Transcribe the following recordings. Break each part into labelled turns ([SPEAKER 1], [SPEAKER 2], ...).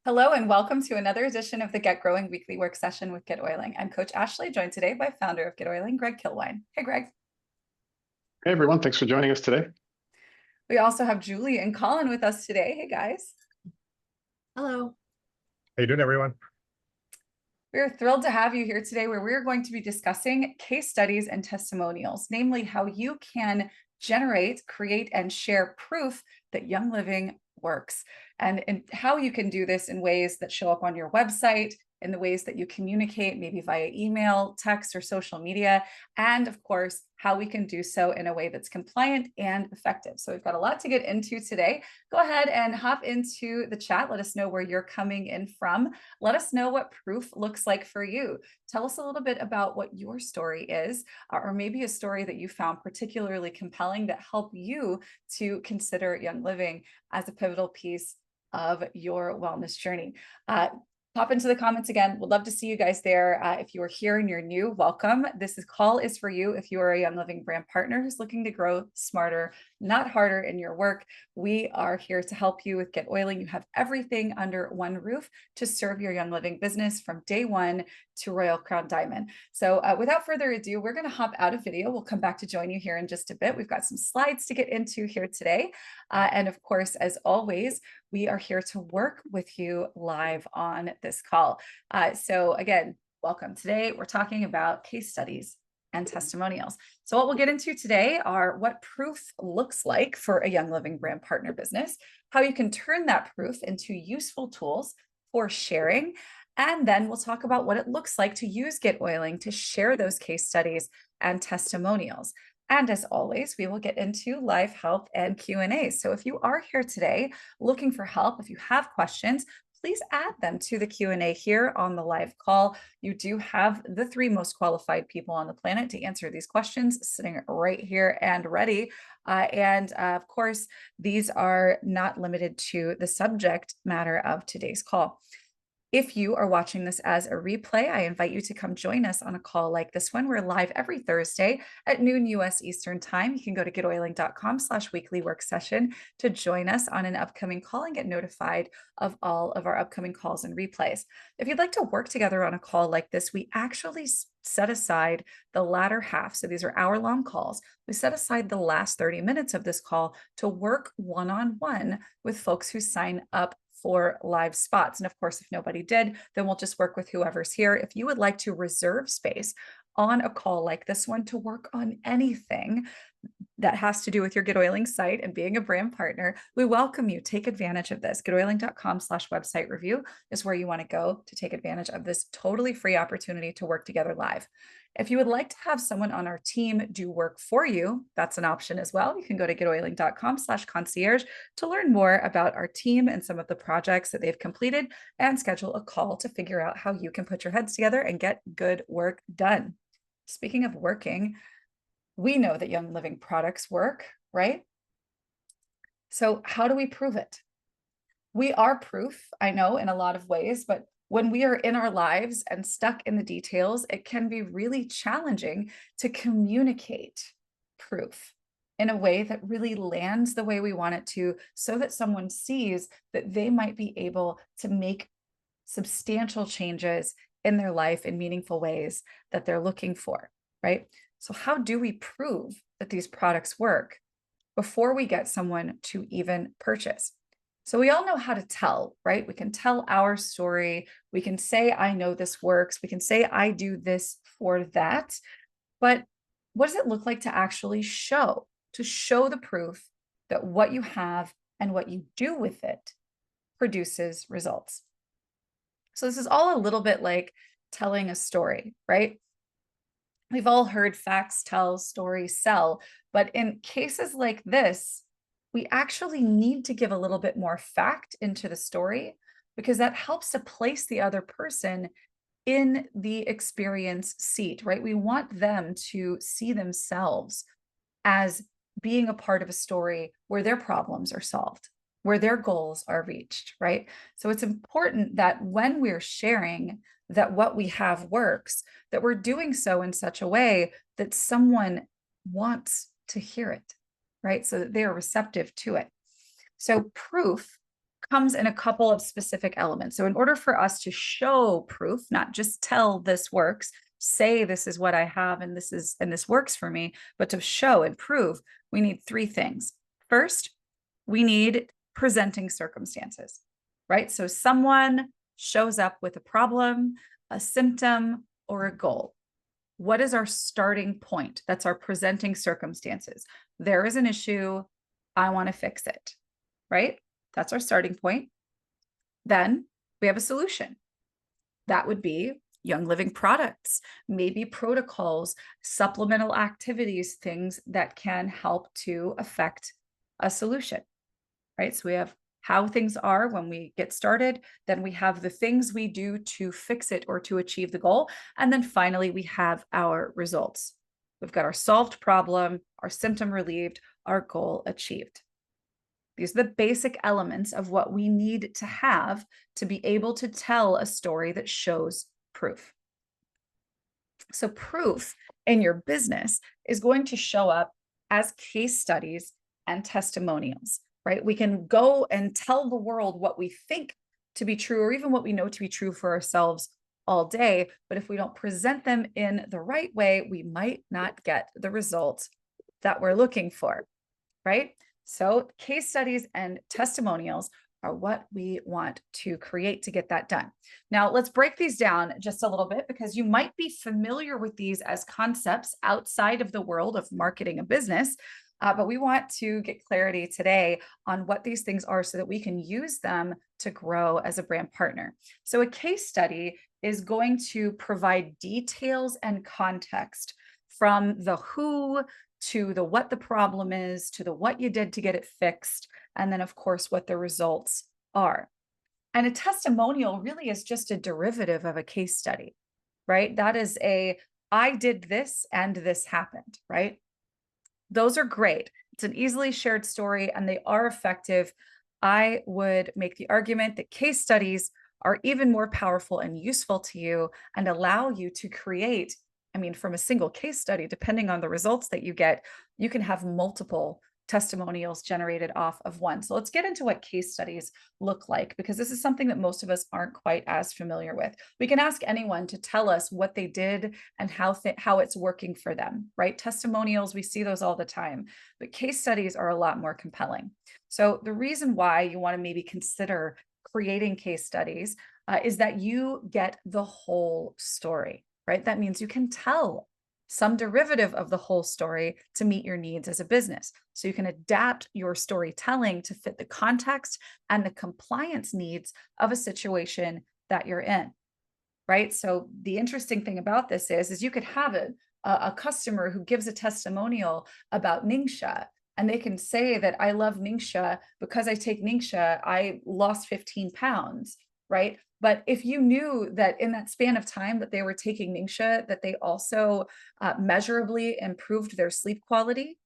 [SPEAKER 1] Hello and welcome to another edition of the Get Growing Weekly Work Session with GetOiling. I'm Coach Ashley, joined today by founder of GetOiling, Greg Kilwine. Hey, Greg.
[SPEAKER 2] Hey everyone, thanks for joining us today.
[SPEAKER 1] We also have Julie and Colin with us today. Hey, guys.
[SPEAKER 3] Hello.
[SPEAKER 4] How you doing, everyone?
[SPEAKER 1] We're thrilled to have you here today where we're going to be discussing case studies and testimonials, namely how you can generate, create, and share proof that Young Living works, and how you can do this in ways that show up on your website, in the ways that you communicate, maybe via email, text, or social media, and of course, how we can do so in a way that's compliant and effective. So we've got a lot to get into today. Go ahead and hop into the chat. Let us know where you're coming in from. Let us know what proof looks like for you. Tell us a little bit about what your story is, or maybe a story that you found particularly compelling that helped you to consider Young Living as a pivotal piece of your wellness journey. Pop into the comments again. Would love to see you guys there. If you are here and you're new, welcome. Call is for you if you are a Young Living brand partner who's looking to grow smarter, not harder in your work. We are here to help you with GetOiling. You have everything under one roof to serve your Young Living business from day one to Royal Crown Diamond. So without further ado, we're going to hop out of video. We'll come back to join you here in just a bit. We've got some slides to get into here today. And of course, as always, we are here to work with you live on this call. So again, welcome. Today, we're talking about case studies and testimonials. So what we'll get into today are what proof looks like for a Young Living brand partner business, how you can turn that proof into useful tools for sharing, and then we'll talk about what it looks like to use GetOiling to share those case studies and testimonials. And as always, we will get into live help and Q&A. So if you are here today looking for help, if you have questions, please add them to the Q&A here on the live call. You do have the three most qualified people on the planet to answer these questions sitting right here and ready. Of course, these are not limited to the subject matter of today's call. If you are watching this as a replay, I invite you to come join us on a call like this one. We're live every Thursday at noon US Eastern Time. You can go to getoiling.com/weekly work session to join us on an upcoming call and get notified of all of our upcoming calls and replays. If you'd like to work together on a call like this, we actually set aside the latter half. So these are hour-long calls. We set aside the last 30 minutes of this call to work one-on-one with folks who sign up for live spots. And of course, if nobody did, then we'll just work with whoever's here. If you would like to reserve space on a call like this one to work on anything that has to do with your GetOiling site and being a brand partner, we welcome you. Take advantage of this. GetOiling.com/website review is where you want to go to take advantage of this totally free opportunity to work together live. If you would like to have someone on our team do work for you, that's an option as well. You can go to getoiling.com/concierge to learn more about our team and some of the projects that they've completed and schedule a call to figure out how you can put your heads together and get good work done. Speaking of working, we know that Young Living products work, right? So how do we prove it? We are proof, I know, in a lot of ways, but when we are in our lives and stuck in the details, it can be really challenging to communicate proof in a way that really lands the way we want it to, so that someone sees that they might be able to make substantial changes in their life in meaningful ways that they're looking for, right? So how do we prove that these products work before we get someone to even purchase? So we all know how to tell, right? We can tell our story. We can say, I know this works. We can say, I do this for that. But what does it look like to actually show, the proof that what you have and what you do with it produces results? So this is all a little bit like telling a story, right? We've all heard facts tell, stories sell, but in cases like this, we actually need to give a little bit more fact into the story, because that helps to place the other person in the experience seat, right? We want them to see themselves as being a part of a story where their problems are solved, where their goals are reached, right? So it's important that when we're sharing that what we have works, that we're doing so in such a way that someone wants to hear it, right? So that they are receptive to it. So proof comes in a couple of specific elements. So in order for us to show proof, not just tell this works, say this is what I have and this works for me, but to show and prove, we need three things. First, we need presenting circumstances, right? So someone shows up with a problem, a symptom, or a goal. What is our starting point? That's our presenting circumstances. There is an issue. I want to fix it, right? That's our starting point. Then we have a solution. That would be Young Living products, maybe protocols, supplemental activities, things that can help to affect a solution, right? So we have how things are when we get started. Then we have the things we do to fix it or to achieve the goal. And then finally, we have our results. We've got our solved problem, our symptom relieved, our goal achieved. These are the basic elements of what we need to have to be able to tell a story that shows proof. So proof in your business is going to show up as case studies and testimonials, right? We can go and tell the world what we think to be true, or even what we know to be true for ourselves all day. But if we don't present them in the right way, we might not get the results that we're looking for, right? So case studies and testimonials are what we want to create to get that done. Now, let's break these down just a little bit, because you might be familiar with these as concepts outside of the world of marketing a business, but we want to get clarity today on what these things are so that we can use them to grow as a brand partner. So a case study is going to provide details and context from the who to the what the problem is, to the what you did to get it fixed, and then of course what the results are. And a testimonial really is just a derivative of a case study, right? That is I did this and this happened, right? Those are great. It's an easily shared story and they are effective. I would make the argument that case studies are even more powerful and useful to you and allow you to create, from a single case study, depending on the results that you get, you can have multiple testimonials generated off of one. So let's get into what case studies look like, because this is something that most of us aren't quite as familiar with. We can ask anyone to tell us what they did and how it's working for them, right? Testimonials, we see those all the time, but case studies are a lot more compelling. So the reason why you want to maybe consider creating case studies is that you get the whole story, right? That means you can tell some derivative of the whole story to meet your needs as a business. So you can adapt your storytelling to fit the context and the compliance needs of a situation that you're in, right? So the interesting thing about this is you could have a customer who gives a testimonial about Ningxia, and they can say that I love Ningxia because I take Ningxia, I lost 15 pounds, right? But if you knew that in that span of time that they were taking Ningxia, that they also measurably improved their sleep quality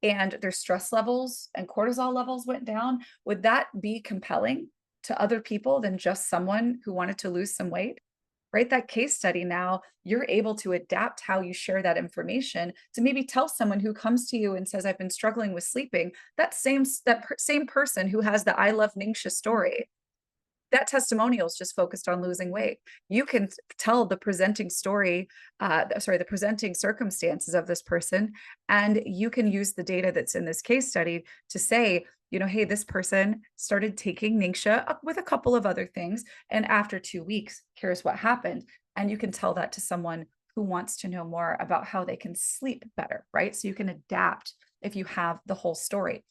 [SPEAKER 1] and their stress levels and cortisol levels went down, would that be compelling to other people than just someone who wanted to lose some weight? Right? That case study, now you're able to adapt how you share that information to maybe tell someone who comes to you and says, I've been struggling with sleeping, that same person who has the I love Ningxia story, that testimonial is just focused on losing weight. You can tell the presenting story, the presenting circumstances of this person, and you can use the data that's in this case study to say, hey, this person started taking Ningxia with a couple of other things, and after 2 weeks, here's what happened. And you can tell that to someone who wants to know more about how they can sleep better, right? So you can adapt if you have the whole story.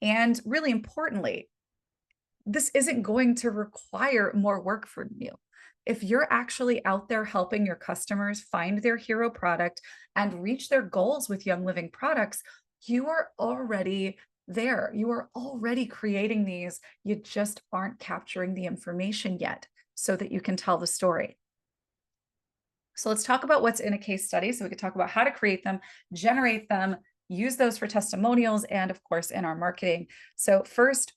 [SPEAKER 1] And really importantly, this isn't going to require more work from you. If you're actually out there helping your customers find their hero product and reach their goals with Young Living products, you are already there. You are already creating these. You just aren't capturing the information yet so that you can tell the story. So let's talk about what's in a case study so we can talk about how to create them, generate them, use those for testimonials, and of course in our marketing. So first,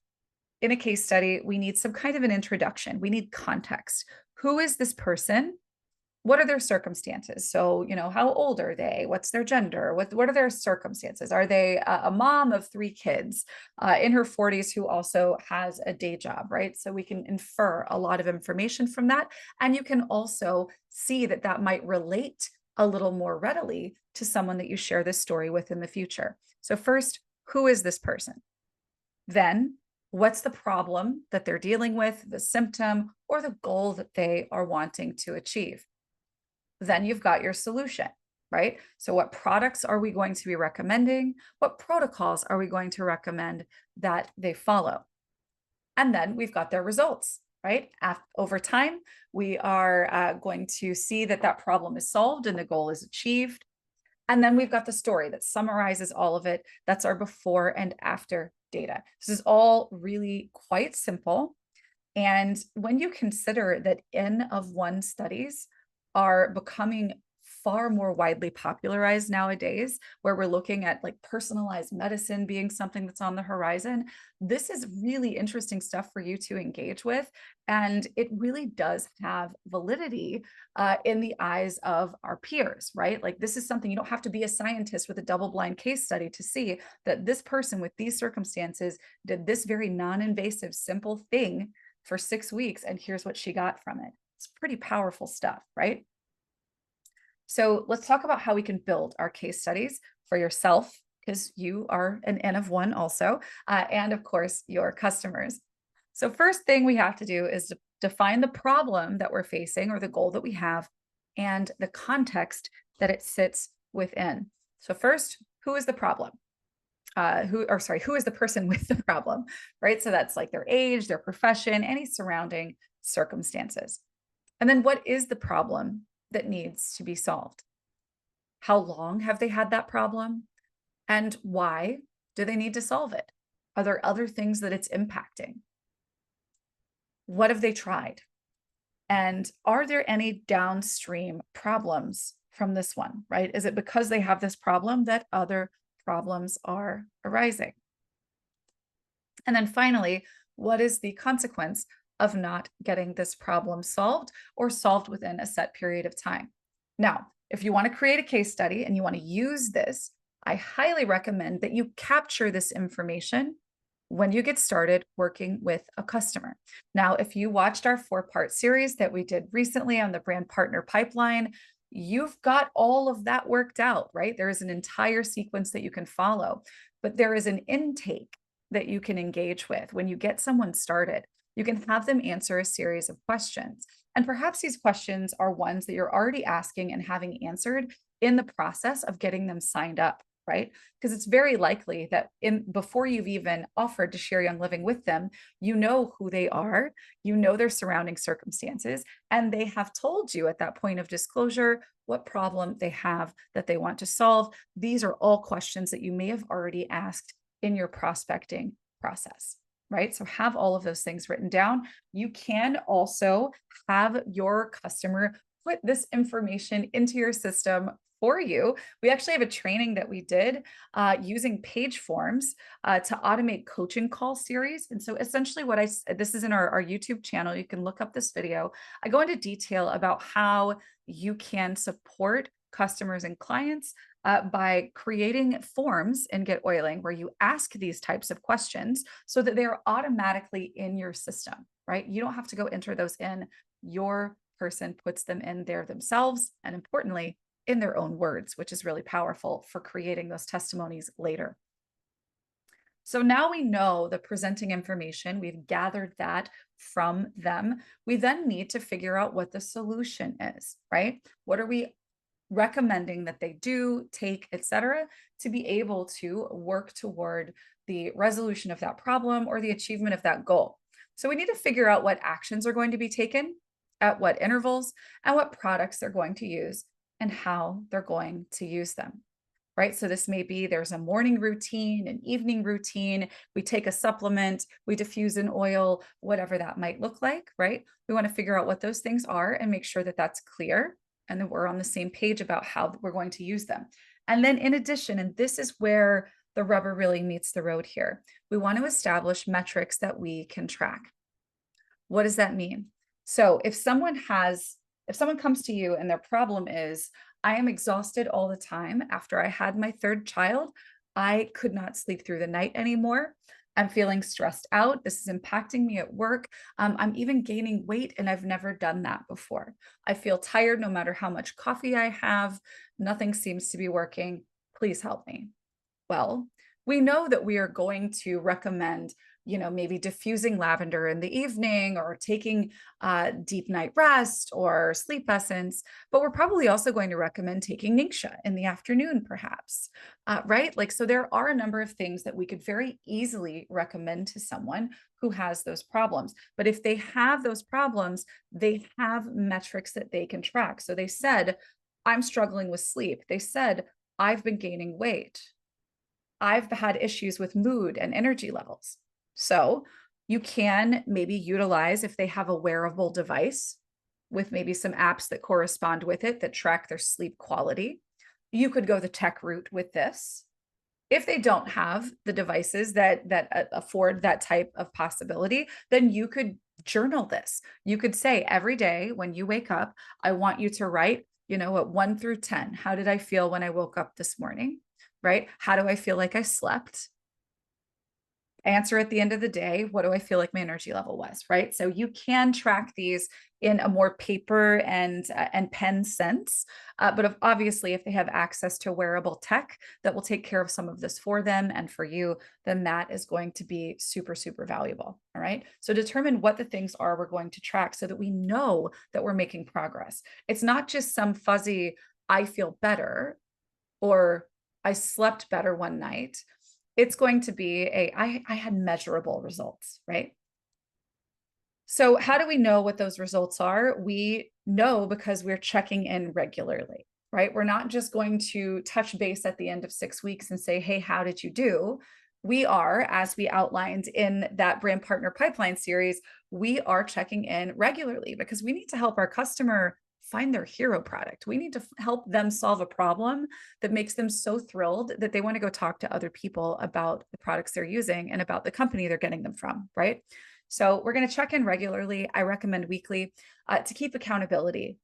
[SPEAKER 1] in a case study, we need some kind of an introduction. We need context. Who is this person? what are their circumstances? So, how old are they? What's their gender? What are their circumstances? Are they a mom of 3 kids in her 40s who also has a day job, right? So we can infer a lot of information from that. And you can also see that that might relate a little more readily to someone that you share this story with in the future. So first, who is this person? Then, what's the problem that they're dealing with, the symptom, or the goal that they are wanting to achieve? Then you've got your solution, right? So what products are we going to be recommending? What protocols are we going to recommend that they follow? And then we've got their results, right? Over time, we are going to see that that problem is solved and the goal is achieved. And then we've got the story that summarizes all of it. That's our before and after data. This is all really quite simple. And when you consider that N of 1 studies are becoming far more widely popularized nowadays, where we're looking at like personalized medicine being something that's on the horizon, this is really interesting stuff for you to engage with. And it really does have validity in the eyes of our peers, right? Like this is something you don't have to be a scientist with a double-blind case study to see that this person with these circumstances did this very non-invasive, simple thing for 6 weeks, and here's what she got from it. It's pretty powerful stuff, right? So let's talk about how we can build our case studies for yourself, because you are an N of 1 also, and of course, your customers. So first thing we have to do is to define the problem that we're facing or the goal that we have and the context that it sits within. So first, who is the problem? Who is the person with the problem, right? So that's like their age, their profession, any surrounding circumstances. And then what is the problem that needs to be solved? How long have they had that problem? And why do they need to solve it? Are there other things that it's impacting? What have they tried? And are there any downstream problems from this one, right? Is it because they have this problem that other problems are arising? And then finally, what is the consequence of not getting this problem solved or solved within a set period of time? Now, if you want to create a case study and you want to use this, I highly recommend that you capture this information when you get started working with a customer. Now, if you watched our 4-part series that we did recently on the brand partner pipeline, you've got all of that worked out, right? There is an entire sequence that you can follow, but there is an intake that you can engage with. When you get someone started, you can have them answer a series of questions. And perhaps these questions are ones that you're already asking and having answered in the process of getting them signed up, right? Because it's very likely that before you've even offered to share Young Living with them, you know who they are, you know their surrounding circumstances, and they have told you at that point of disclosure what problem they have that they want to solve. These are all questions that you may have already asked in your prospecting process, right? So have all of those things written down. You can also have your customer put this information into your system for you. We actually have a training that we did using page forms to automate coaching call series. And so essentially this is in our YouTube channel. You can look up this video. I go into detail about how you can support customers and clients by creating forms in GetOiling where you ask these types of questions so that they're automatically in your system, right? You don't have to go enter those in. Your person puts them in there themselves, and importantly, in their own words, which is really powerful for creating those testimonies later. So now we know the presenting information, we've gathered that from them. We then need to figure out what the solution is, right? What are we recommending that they do, take, etc., to be able to work toward the resolution of that problem or the achievement of that goal. So we need to figure out what actions are going to be taken, at what intervals, and what products they're going to use, and how they're going to use them, right? So this may be there's a morning routine, an evening routine, we take a supplement, we diffuse an oil, whatever that might look like, right? We want to figure out what those things are and make sure that that's clear and that we're on the same page about how we're going to use them. And then in addition, and this is where the rubber really meets the road here, we want to establish metrics that we can track. What does that mean? So if someone has If someone comes to you and their problem is, I am exhausted all the time. After I had my third child, I could not sleep through the night anymore. I'm feeling stressed out. This is impacting me at work. I'm even gaining weight, and I've never done that before. I feel tired no matter how much coffee I have. Nothing seems to be working. Please help me. Well, we know that we are going to recommend, maybe diffusing lavender in the evening or taking deep night rest or sleep essence, but we're probably also going to recommend taking Ningxia in the afternoon, perhaps, right? Like, so there are a number of things that we could very easily recommend to someone who has those problems. But if they have those problems, they have metrics that they can track. So they said, I'm struggling with sleep. They said, I've been gaining weight. I've had issues with mood and energy levels. So you can maybe utilize, if they have a wearable device with maybe some apps that correspond with it that track their sleep quality, you could go the tech route with this. If they don't have the devices that afford that type of possibility, then you could journal this. You could say every day when you wake up, I want you to write, at 1 through 10, how did I feel when I woke up this morning? Right? How do I feel like I slept? Answer at the end of the day, what do I feel like my energy level was, right? So you can track these in a more paper and pen sense, but obviously if they have access to wearable tech that will take care of some of this for them and for you, then that is going to be super, super valuable, all right? So determine what the things are we're going to track so that we know that we're making progress. It's not just some fuzzy, I feel better, or I slept better one night. It's going to be I had measurable results, right? So how do we know what those results are? We know because we're checking in regularly, right? We're not just going to touch base at the end of 6 weeks and say, hey, how did you do? We are, as we outlined in that brand partner pipeline series, we are checking in regularly because we need to help our customer find their hero product. We need to help them solve a problem that makes them so thrilled that they want to go talk to other people about the products they're using and about the company they're getting them from, right? So we're going to check in regularly. I recommend weekly to keep accountability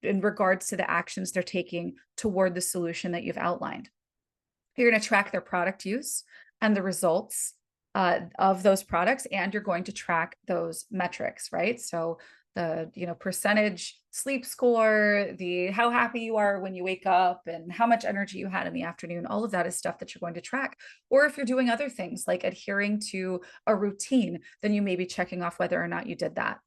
[SPEAKER 1] in regards to the actions they're taking toward the solution that you've outlined. You're going to track their product use and the results of those products, and you're going to track those metrics, right? So the percentage sleep score, the how happy you are when you wake up, and how much energy you had in the afternoon. All of that is stuff that you're going to track. Or if you're doing other things like adhering to a routine, then you may be checking off whether or not you did that.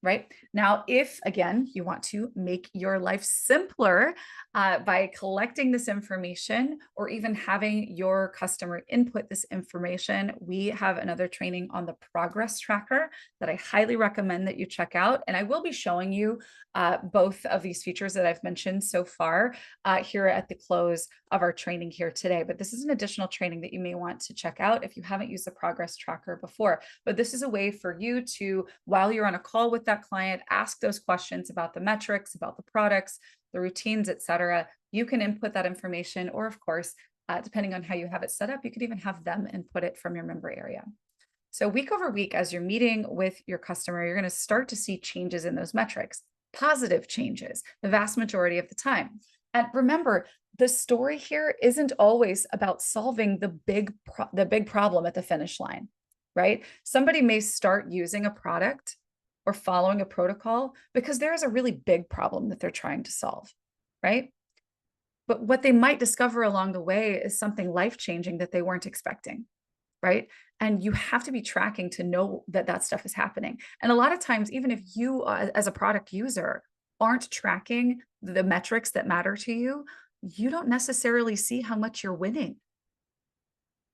[SPEAKER 1] Right now, if again, you want to make your life simpler by collecting this information or even having your customer input this information, we have another training on the progress tracker that I highly recommend that you check out. And I will be showing you both of these features that I've mentioned so far here at the close of our training here today. But this is an additional training that you may want to check out if you haven't used the progress tracker before. But this is a way for you to, while you're on a call with that client, ask those questions about the metrics, about the products, the routines, et cetera. You can input that information, or of course, depending on how you have it set up, you could even have them input it from your member area. So week over week, as you're meeting with your customer, you're going to start to see changes in those metrics, positive changes, the vast majority of the time. And remember, the story here isn't always about solving the big problem at the finish line, right? Somebody may start using a product or following a protocol because there is a really big problem that they're trying to solve, right? But what they might discover along the way is something life-changing that they weren't expecting, right? And you have to be tracking to know that that stuff is happening. And a lot of times, even if you as a product user aren't tracking the metrics that matter to you, you don't necessarily see how much you're winning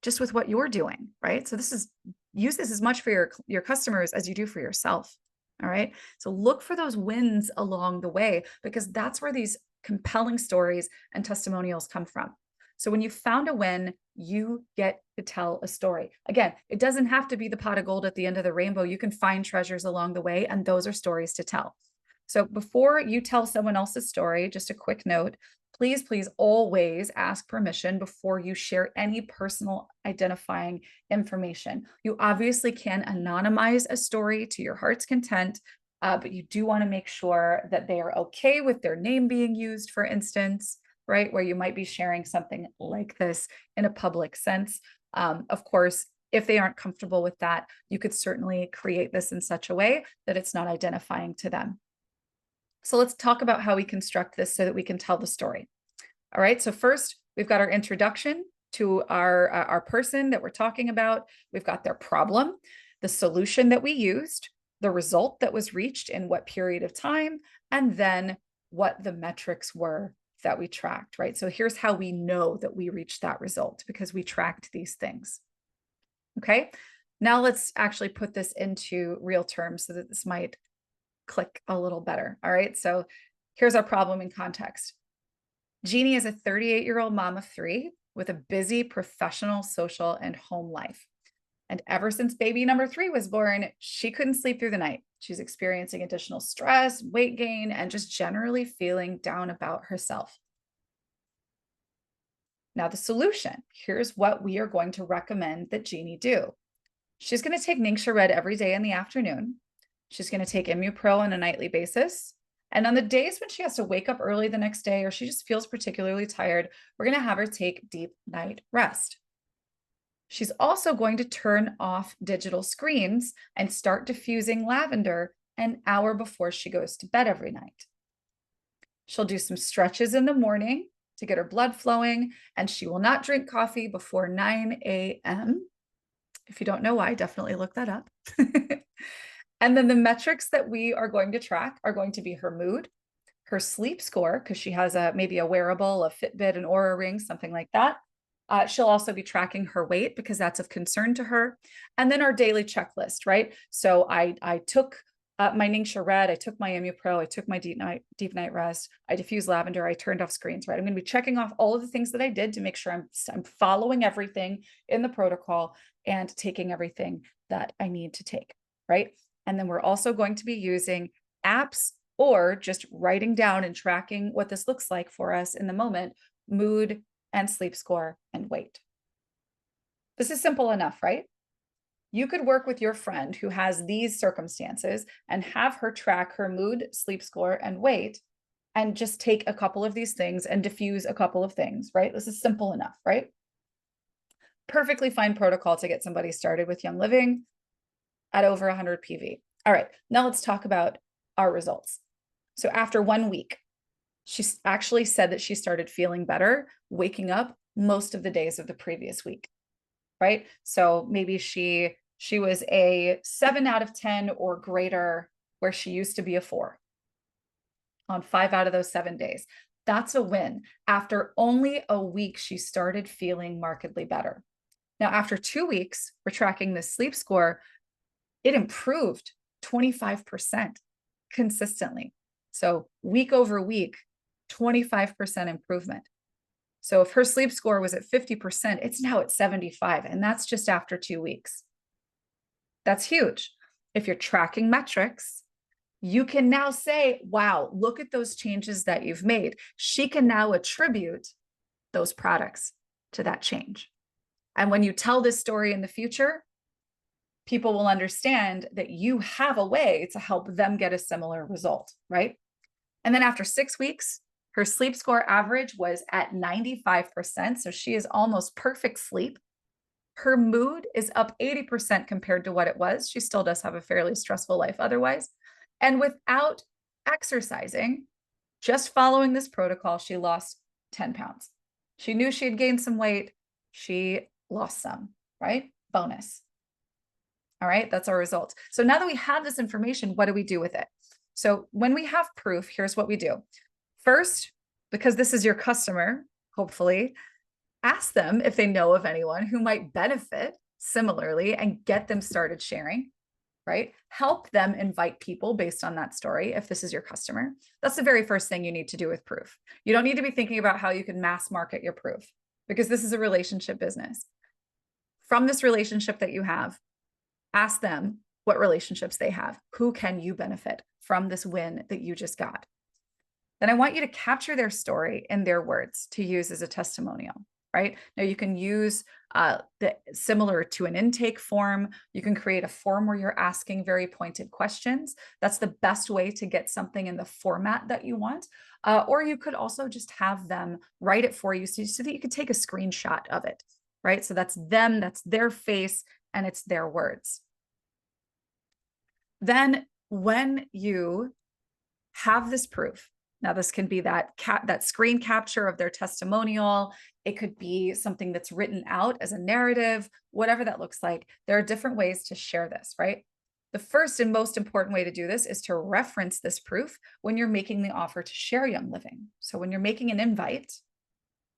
[SPEAKER 1] just with what you're doing, right? So use this as much for your customers as you do for yourself. All right. So look for those wins along the way, because that's where these compelling stories and testimonials come from. So when you found a win, you get to tell a story. Again, it doesn't have to be the pot of gold at the end of the rainbow. You can find treasures along the way, and those are stories to tell. So before you tell someone else's story, just a quick note, please always ask permission before you share any personal identifying information. You obviously can anonymize a story to your heart's content, but you do want to make sure that they are okay with their name being used, for instance, right? Where you might be sharing something like this in a public sense. Of course, if they aren't comfortable with that, you could certainly create this in such a way that it's not identifying to them. So let's talk about how we construct this so that we can tell the story. All right, so first we've got our introduction to our person that we're talking about. We've got their problem, the solution that we used, the result that was reached in what period of time, and then what the metrics were that we tracked, right? So here's how we know that we reached that result, because we tracked these things. Okay, now let's actually put this into real terms so that this might click a little better. All right, so here's our problem in context. Jeannie is a 38-year-old mom of 3 with a busy professional, social, and home life. And ever since baby number 3 was born, she couldn't sleep through the night. She's experiencing additional stress, weight gain, and just generally feeling down about herself. Now, the solution, here's what we are going to recommend that Jeannie do. She's going to take Ningxia Red every day in the afternoon. She's going to take Immupro on a nightly basis. And on the days when she has to wake up early the next day, or she just feels particularly tired, we're going to have her take deep night rest. She's also going to turn off digital screens and start diffusing lavender an hour before she goes to bed every night. She'll do some stretches in the morning to get her blood flowing, and she will not drink coffee before 9 a.m. If you don't know why, definitely look that up. And then the metrics that we are going to track are going to be her mood, her sleep score, because she has maybe a wearable, a Fitbit, an Oura ring, something like that. She'll also be tracking her weight because that's of concern to her. And then our daily checklist, right? So I took my Ningxia Red, I took my Immupro, I took my deep night rest, I diffused lavender, I turned off screens, right? I'm going to be checking off all of the things that I did to make sure I'm following everything in the protocol and taking everything that I need to take, right? And then we're also going to be using apps or just writing down and tracking what this looks like for us in the moment, mood and sleep score and weight. This is simple enough, right? You could work with your friend who has these circumstances and have her track her mood, sleep score, and weight, and just take a couple of these things and diffuse a couple of things, right? This is simple enough, right? Perfectly fine protocol to get somebody started with Young Living at over 100 PV. All right, now let's talk about our results. So after 1 week, she actually said that she started feeling better, waking up most of the days of the previous week, right? So maybe she was a 7 out of 10 or greater, where she used to be a 4 on 5 out of those 7 days. That's a win. After only a week, she started feeling markedly better. Now, after 2 weeks, we're tracking the sleep score. It improved 25% consistently. So week over week, 25% improvement. So if her sleep score was at 50%, it's now at 75, and that's just after 2 weeks. That's huge. If you're tracking metrics, you can now say, wow, look at those changes that you've made. She can now attribute those products to that change. And when you tell this story in the future, people will understand that you have a way to help them get a similar result, right? And then after 6 weeks, her sleep score average was at 95%. So she is almost perfect sleep. Her mood is up 80% compared to what it was. She still does have a fairly stressful life otherwise. And without exercising, just following this protocol, she lost 10 pounds. She knew she had gained some weight. She lost some, right? Bonus. All right, that's our results. So now that we have this information, what do we do with it? So when we have proof, here's what we do. First, because this is your customer, hopefully, ask them if they know of anyone who might benefit similarly and get them started sharing, right? Help them invite people based on that story if this is your customer. That's the very first thing you need to do with proof. You don't need to be thinking about how you can mass market your proof, because this is a relationship business. From this relationship that you have, ask them what relationships they have. Who can you benefit from this win that you just got? Then I want you to capture their story in their words to use as a testimonial. right? Now you can use similar to an intake form. You can create a form where you're asking very pointed questions. That's the best way to get something in the format that you want. Or you could also just have them write it for you so that you could take a screenshot of it, right? So that's them, that's their face, and it's their words. Then when you have this proof, now this can be that screen capture of their testimonial. It could be something that's written out as a narrative, whatever that looks like. There are different ways to share this, right? The first and most important way to do this is to reference this proof when you're making the offer to share Young Living. So when you're making an invite,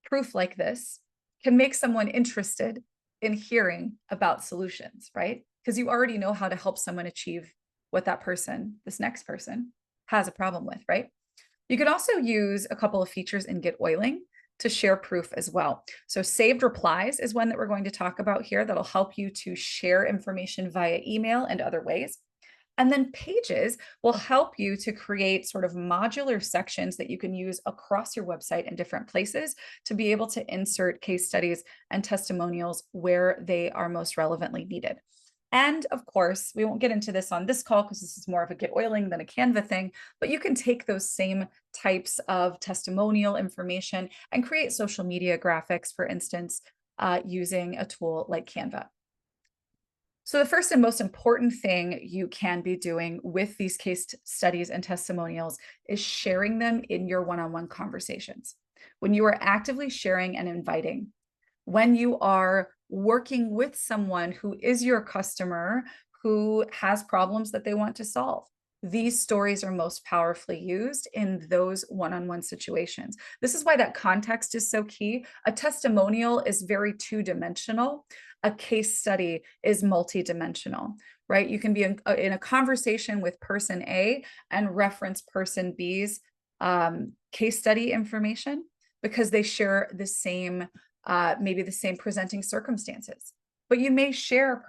[SPEAKER 1] proof like this can make someone interested in hearing about solutions, right? Because you already know how to help someone achieve what that person, this next person, has a problem with, right? You could also use a couple of features in GetOiling to share proof as well. So saved replies is one that we're going to talk about here that'll help you to share information via email and other ways. And then pages will help you to create sort of modular sections that you can use across your website in different places to be able to insert case studies and testimonials where they are most relevantly needed. And of course, we won't get into this on this call because this is more of a GetOiling than a Canva thing, but you can take those same types of testimonial information and create social media graphics, for instance, using a tool like Canva. So the first and most important thing you can be doing with these case studies and testimonials is sharing them in your one-on-one conversations. When you are actively sharing and inviting, when you are working with someone who is your customer, who has problems that they want to solve, these stories are most powerfully used in those one-on-one situations. This is why that context is so key. A testimonial is very two-dimensional. A case study is multi-dimensional, right? You can be in a conversation with person A and reference person B's case study information because they share the same, maybe the same presenting circumstances. But you may share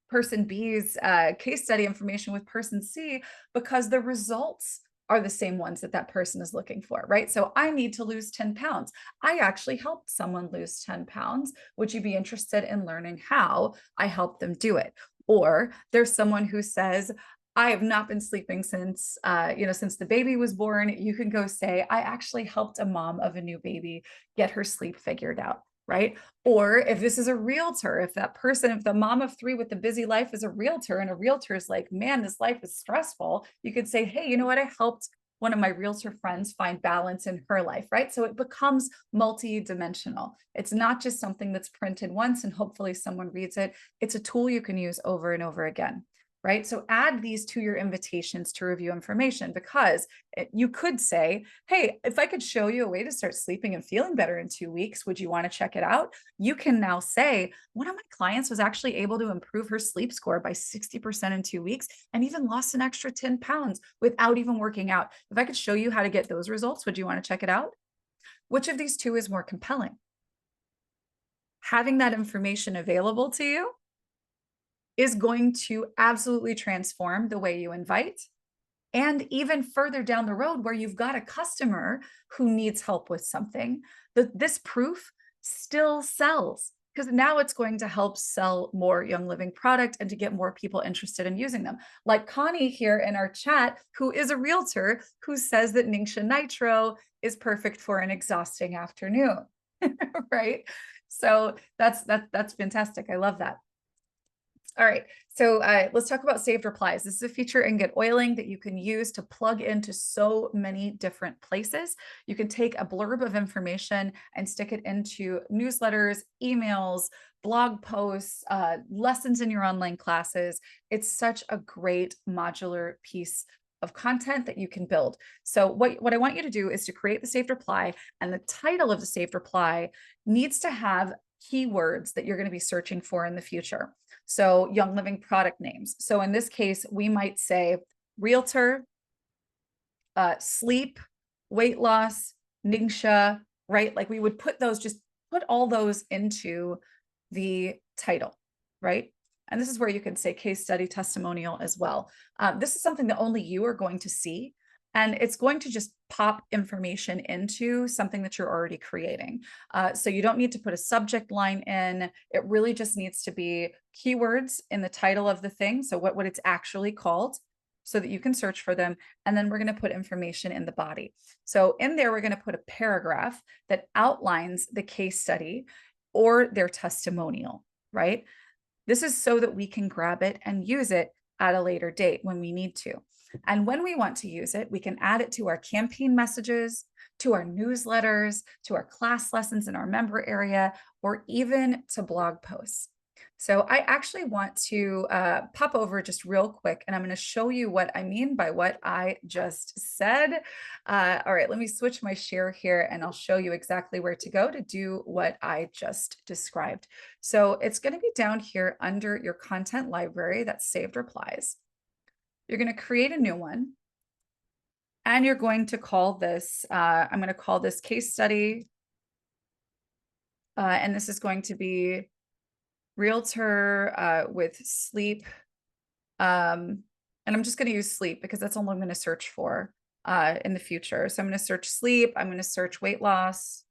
[SPEAKER 1] person B's case study information with person C because the results are the same ones that that person is looking for, right? So I need to lose 10 pounds. I actually helped someone lose 10 pounds. Would you be interested in learning how I helped them do it? Or there's someone who says, I have not been sleeping since, since the baby was born. You can go say, I actually helped a mom of a new baby get her sleep figured out, right? Or if this is a realtor, if the mom of 3 with the busy life is a realtor and a realtor is like, man, this life is stressful. You could say, hey, you know what? I helped one of my realtor friends find balance in her life, right? So it becomes multi-dimensional. It's not just something that's printed once and hopefully someone reads it. It's a tool you can use over and over again. Right? So add these to your invitations to review information because you could say, hey, if I could show you a way to start sleeping and feeling better in 2 weeks, would you want to check it out? You can now say, one of my clients was actually able to improve her sleep score by 60% in 2 weeks and even lost an extra 10 pounds without even working out. If I could show you how to get those results, would you want to check it out? Which of these two is more compelling? Having that information available to you is going to absolutely transform the way you invite. And even further down the road where you've got a customer who needs help with something, this proof still sells because now it's going to help sell more Young Living product and to get more people interested in using them. Like Connie here in our chat, who is a realtor, who says that Ningxia Nitro is perfect for an exhausting afternoon, right? So that's fantastic. I love that. All right, so let's talk about saved replies. This is a feature in GetOiling that you can use to plug into so many different places. You can take a blurb of information and stick it into newsletters, emails, blog posts, lessons in your online classes. It's such a great modular piece of content that you can build. So what I want you to do is to create the saved reply, and the title of the saved reply needs to have keywords that you're going to be searching for in the future. So Young Living product names. So in this case, we might say realtor, sleep, weight loss, Ningxia, right? Like we would put all those into the title, right? And this is where you can say case study testimonial as well. This is something that only you are going to see. And it's going to just pop information into something that you're already creating. So you don't need to put a subject line in. It really just needs to be keywords in the title of the thing. So what it's actually called, so that you can search for them. And then we're going to put information in the body. So in there, we're going to put a paragraph that outlines the case study or their testimonial, right? This is so that we can grab it and use it at a later date when we need to. And when we want to use it, we can add it to our campaign messages, to our newsletters, to our class lessons in our member area, or even to blog posts. So I actually want to pop over just real quick, and I'm going to show you what I mean by what I just said. All right, let me switch my share here, and I'll show you exactly where to go to do what I just described. So it's going to be down here under your content library that's saved replies. You're going to create a new one. And you're going to call this, I'm going to call this case study. And this is going to be realtor with sleep. And I'm just going to use sleep because that's all I'm going to search for in the future. So I'm going to search sleep. I'm going to search weight loss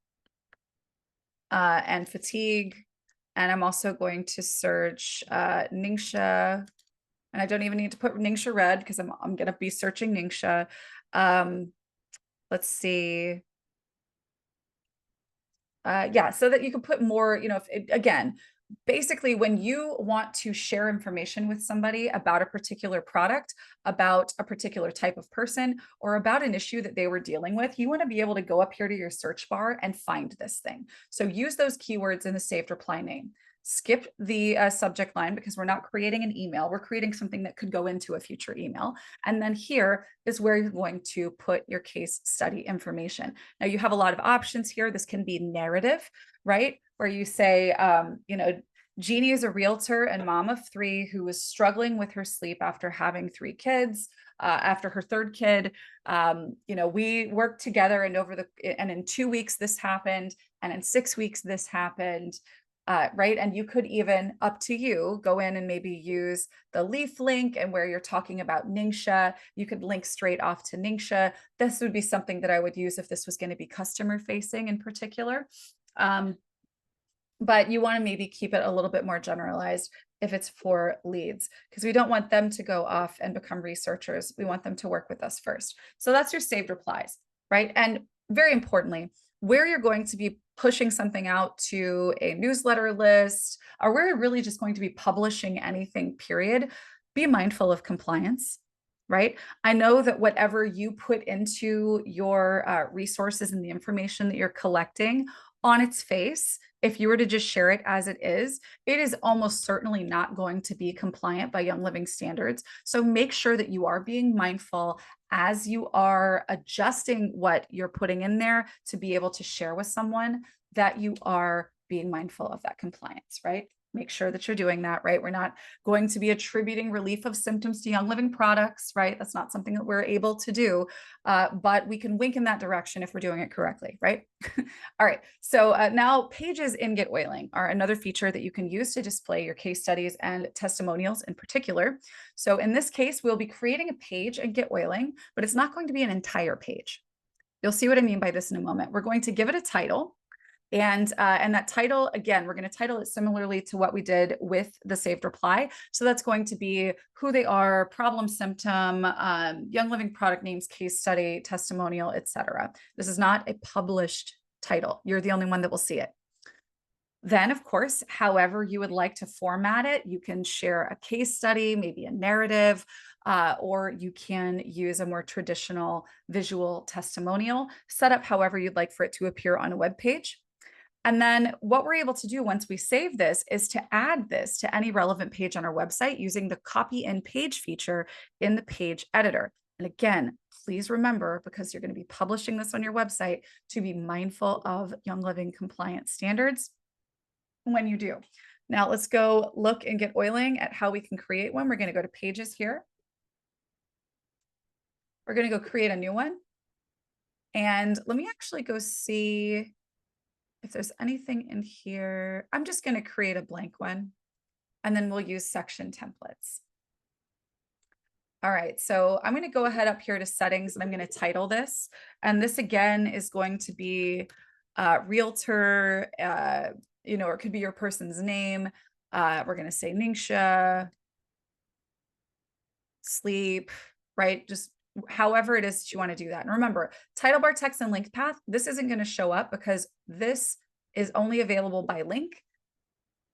[SPEAKER 1] and fatigue. And I'm also going to search Ningxia. And I don't even need to put Ningxia red because I'm going to be searching Ningxia. Let's see. Yeah, so that you can put more, if again, basically when you want to share information with somebody about a particular product, about a particular type of person, or about an issue that they were dealing with, you want to be able to go up here to your search bar and find this thing. So use those keywords in the saved reply name. Skip the subject line because we're not creating an email. We're creating something that could go into a future email. And then here is where you're going to put your case study information. Now you have a lot of options here. This can be narrative, right? Where you say, Jeannie is a realtor and mom of 3 who was struggling with her sleep after having 3 kids. After her 3rd kid, we worked together, and in 2 weeks this happened, and in 6 weeks this happened. Right. And you could even, up to you, go in and maybe use the leaf link, and where you're talking about Ningxia, you could link straight off to Ningxia. This would be something that I would use if this was going to be customer facing in particular. But you want to maybe keep it a little bit more generalized if it's for leads, because we don't want them to go off and become researchers. We want them to work with us first. So that's your saved replies, right? And very importantly, where you're going to be pushing something out to a newsletter list, or where you're really just going to be publishing anything, period, be mindful of compliance, right? I know that whatever you put into your resources and the information that you're collecting, on its face, if you were to just share it as it is almost certainly not going to be compliant by Young Living standards. So make sure that you are being mindful as you are adjusting what you're putting in there to be able to share with someone, that you are being mindful of that compliance, right? Make sure that you're doing that, right? We're not going to be attributing relief of symptoms to Young Living products, right? That's not something that we're able to do, but we can wink in that direction if we're doing it correctly, right? All right, so now pages in GetOiling are another feature that you can use to display your case studies and testimonials in particular. So in this case, we'll be creating a page in GetOiling, but it's not going to be an entire page. You'll see what I mean by this in a moment. We're going to give it a title. And that title, again, we're going to title it similarly to what we did with the saved reply. So that's going to be who they are, problem, symptom, Young Living product names, case study, testimonial, etc. This is not a published title. You're the only one that will see it. Then, of course, however you would like to format it, you can share a case study, maybe a narrative, or you can use a more traditional visual testimonial, set up however you'd like for it to appear on a web page. And then what we're able to do once we save this is to add this to any relevant page on our website using the copy in page feature in the page editor. And again, please remember, because you're going to be publishing this on your website, to be mindful of Young Living compliance standards when you do. Now let's go look and GetOiling at how we can create one. We're going to go to pages here. We're going to go create a new one. And let me actually go see if there's anything in here. I'm just going to create a blank one, and then we'll use section templates. All right, so I'm going to go ahead up here to settings and I'm going to title this. And this again is going to be realtor, or it could be your person's name. We're going to say Ningxia, sleep, right? Just however it is that you want to do that. And remember, title bar text and link path, this isn't going to show up because this is only available by link.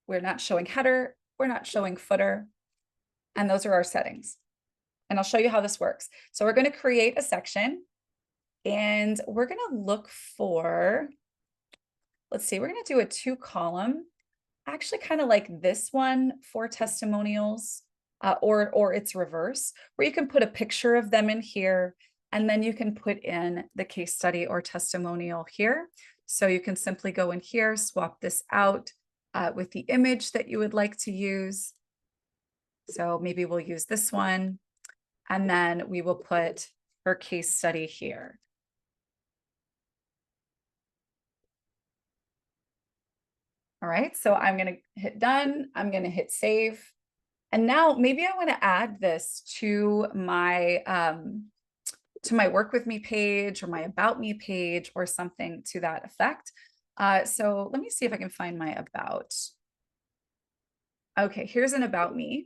[SPEAKER 1] We're not showing header, we're not showing footer, and those are our settings. And I'll show you how this works. So we're going to create a section and we're going to look for, let's see, we're going to do a 2-column, actually kind of like this one for testimonials, or its reverse, where you can put a picture of them in here, and then you can put in the case study or testimonial here. So you can simply go in here, swap this out with the image that you would like to use. So maybe we'll use this one. And then we will put her case study here. All right, so I'm going to hit done. I'm going to hit save. And now maybe I want to add this to my work with me page or my about me page or something to that effect. So let me see if I can find my about. Okay, here's an about me.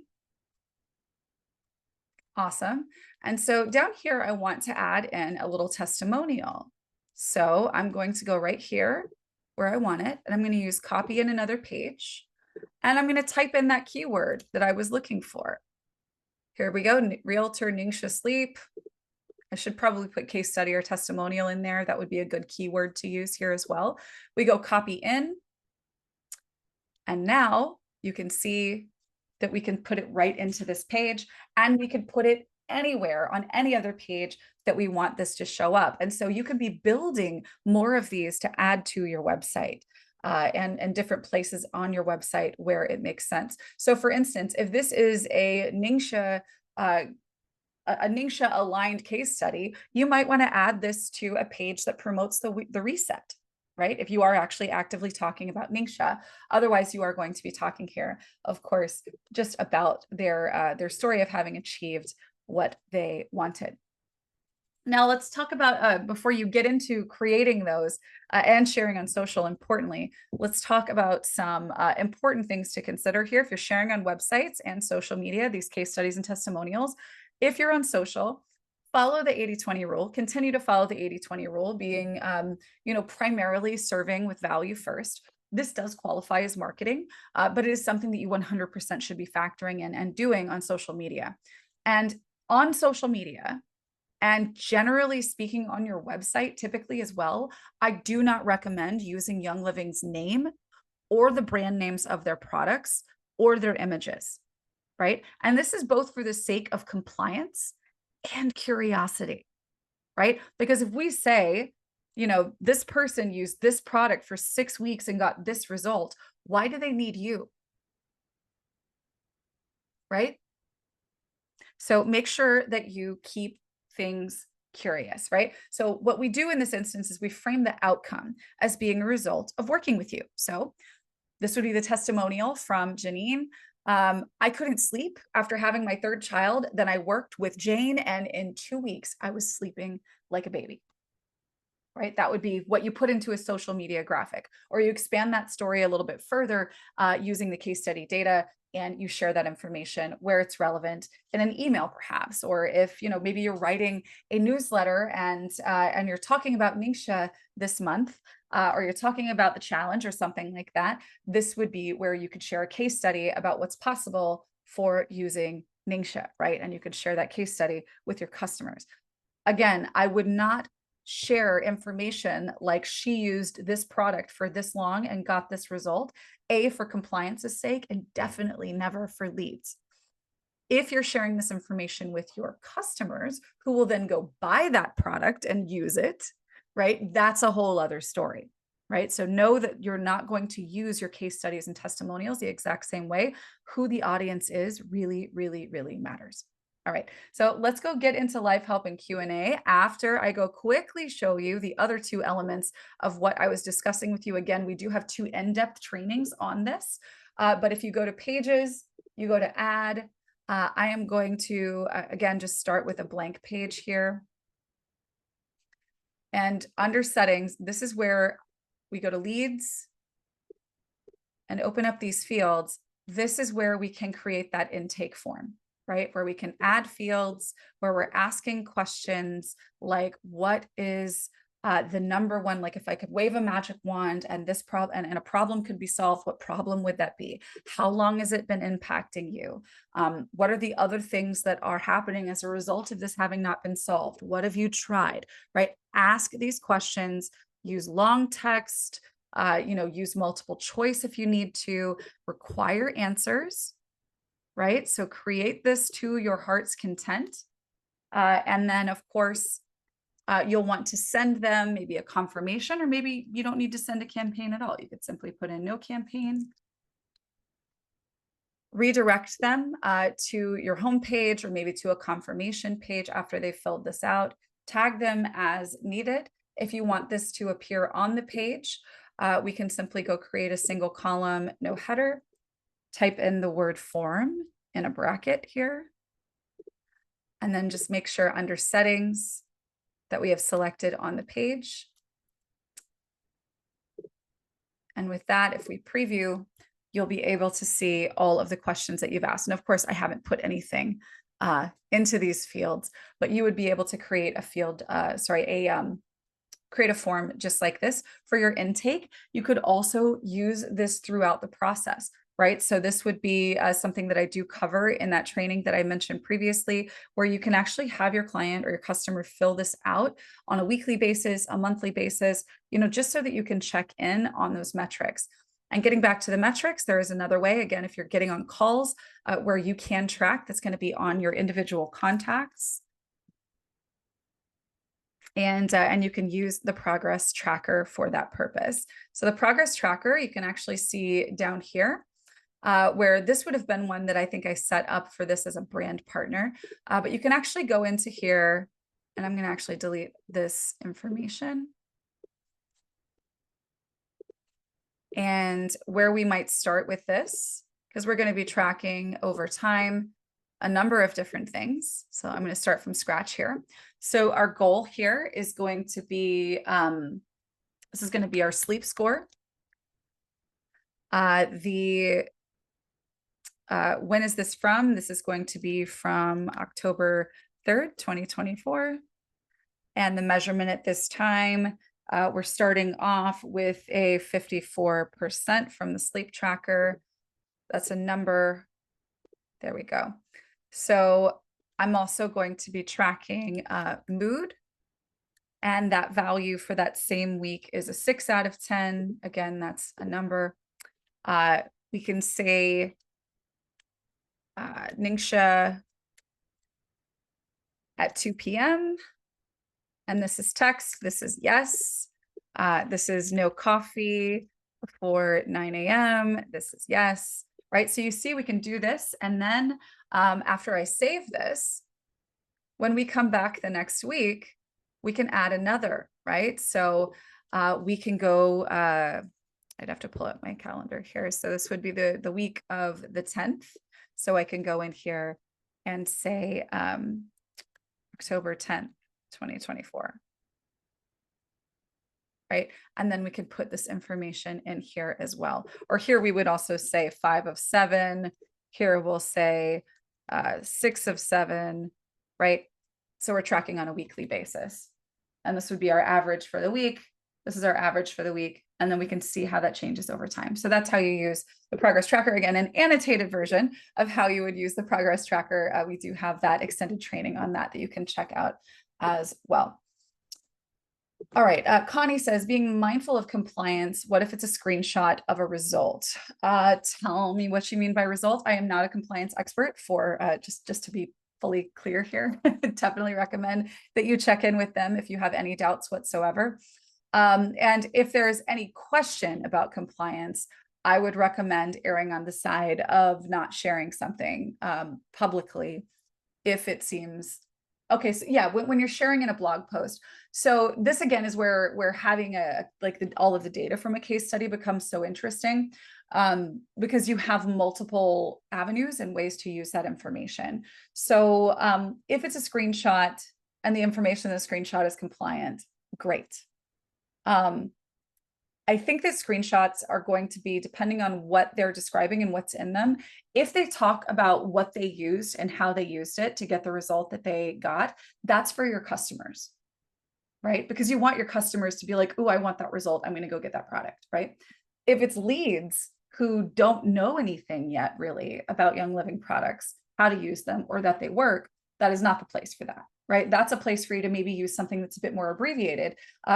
[SPEAKER 1] Awesome. And so down here, I want to add in a little testimonial. So I'm going to go right here where I want it, and I'm going to use copy in another page, and I'm going to type in that keyword that I was looking for. Here we go, realtor Ningxia sleep. I should probably put case study or testimonial in there. That would be a good keyword to use here as well. We go copy in, and now you can see that we can put it right into this page, and we can put it anywhere on any other page that we want this to show up. And so you can be building more of these to add to your website and different places on your website where it makes sense. So for instance, if this is a Ningxia aligned case study, you might want to add this to a page that promotes the reset, right? If you are actually actively talking about Ningxia. Otherwise, you are going to be talking here, of course, just about their story of having achieved what they wanted. Now let's talk about, before you get into creating those and sharing on social, importantly, let's talk about some important things to consider here. If you're sharing on websites and social media, these case studies and testimonials, if you're on social, follow the 80-20 rule, continue to follow the 80-20 rule, being, primarily serving with value first. This does qualify as marketing, but it is something that you 100% should be factoring in and doing on social media. And on social media, and generally speaking on your website, typically as well, I do not recommend using Young Living's name or the brand names of their products or their images, right? And this is both for the sake of compliance and curiosity, right? Because if we say, this person used this product for 6 weeks and got this result, why do they need you? Right? So make sure that you keep things curious, right? So what we do in this instance is we frame the outcome as being a result of working with you. So this would be the testimonial from Janine. I couldn't sleep after having my 3rd child. Then I worked with Jane, and in 2 weeks, I was sleeping like a baby. Right? That would be what you put into a social media graphic, or you expand that story a little bit further using the case study data, and you share that information where it's relevant in an email, perhaps, or if maybe you're writing a newsletter and you're talking about Ningxia this month, or you're talking about the challenge or something like that. This would be where you could share a case study about what's possible for using Ningxia, right? And you could share that case study with your customers. Again, I would not share information like she used this product for this long and got this result, for compliance's sake, and definitely never for leads. If you're sharing this information with your customers who will then go buy that product and use it, right? That's a whole other story, right? So know that you're not going to use your case studies and testimonials the exact same way. Who the audience is really, really, really matters. All right, so let's go get into life help and Q&A after I go quickly show you the other 2 elements of what I was discussing with you. Again, we do have 2 in-depth trainings on this, but if you go to pages, you go to add, I am going to, again, just start with a blank page here. And under settings, this is where we go to leads and open up these fields. This is where we can create that intake form, right? Where we can add fields, where we're asking questions like, what is the number one, like if I could wave a magic wand and this problem and a problem could be solved, what problem would that be? How long has it been impacting you? What are the other things that are happening as a result of this having not been solved? What have you tried, right? Ask these questions, use long text, use multiple choice if you need to, require answers, right? So create this to your heart's content. And then of course, you'll want to send them maybe a confirmation, or maybe you don't need to send a campaign at all. You could simply put in no campaign. Redirect them to your homepage or maybe to a confirmation page after they've filled this out. Tag them as needed. If you want this to appear on the page, we can simply go create a single column, no header, type in the word form in a bracket here, and then just make sure under settings that we have selected on the page. And with that, if we preview, you'll be able to see all of the questions that you've asked. And of course, I haven't put anything into these fields, but you would be able to create a field, create a form just like this for your intake. You could also use this throughout the process, right? So this would be something that I do cover in that training that I mentioned previously, where you can actually have your client or your customer fill this out on a weekly basis, a monthly basis, just so that you can check in on those metrics. And getting back to the metrics, there is another way. Again, if you're getting on calls where you can track, that's going to be on your individual contacts. And you can use the progress tracker for that purpose. So the progress tracker, you can actually see down here, where this would have been one that I think I set up for this as a brand partner. But you can actually go into here, and I'm going to actually delete this information. And where we might start with this, because we're going to be tracking over time a number of different things. So I'm going to start from scratch here. So our goal here is going to be, this is going to be our sleep score. When is this from? This is going to be from October 3rd, 2024. And the measurement at this time, we're starting off with a 54% from the sleep tracker. That's a number. There we go. So I'm also going to be tracking mood. And that value for that same week is a 6 out of 10. Again, that's a number. We can say Ningxia at 2 p.m. And this is text. This is yes. This is no coffee before 9 a.m. This is yes, right? So you see we can do this. And then after I save this, when we come back the next week, we can add another, right? So we can go, I'd have to pull up my calendar here. So this would be the week of the 10th. So I can go in here and say October 10th, 2024. Right. And then we can put this information in here as well. Or here we would also say 5 of 7. Here we'll say 6 of 7, right? So we're tracking on a weekly basis. And this would be our average for the week. This is our average for the week. And then we can see how that changes over time. So that's how you use the progress tracker. Again, an annotated version of how you would use the progress tracker. We do have that extended training on that you can check out as well. All right, Connie says, being mindful of compliance, what if it's a screenshot of a result? Tell me what you mean by result. I am not a compliance expert for, just to be fully clear here. Definitely recommend that you check in with them if you have any doubts whatsoever. And if there's any question about compliance, I would recommend erring on the side of not sharing something publicly if it seems okay. So yeah, when you're sharing in a blog post. So this again is where having all of the data from a case study becomes so interesting. because you have multiple avenues and ways to use that information. So if it's a screenshot and the information in the screenshot is compliant, great. I think that screenshots are going to be, depending on what they're describing and what's in them, if they talk about what they used and how they used it to get the result that they got, that's for your customers, right? Because you want your customers to be like, oh, I want that result, I'm going to go get that product, right? If it's leads who don't know anything yet really about Young Living products, how to use them, or that they work, that is not the place for that, right? That's a place for you to maybe use something that's a bit more abbreviated,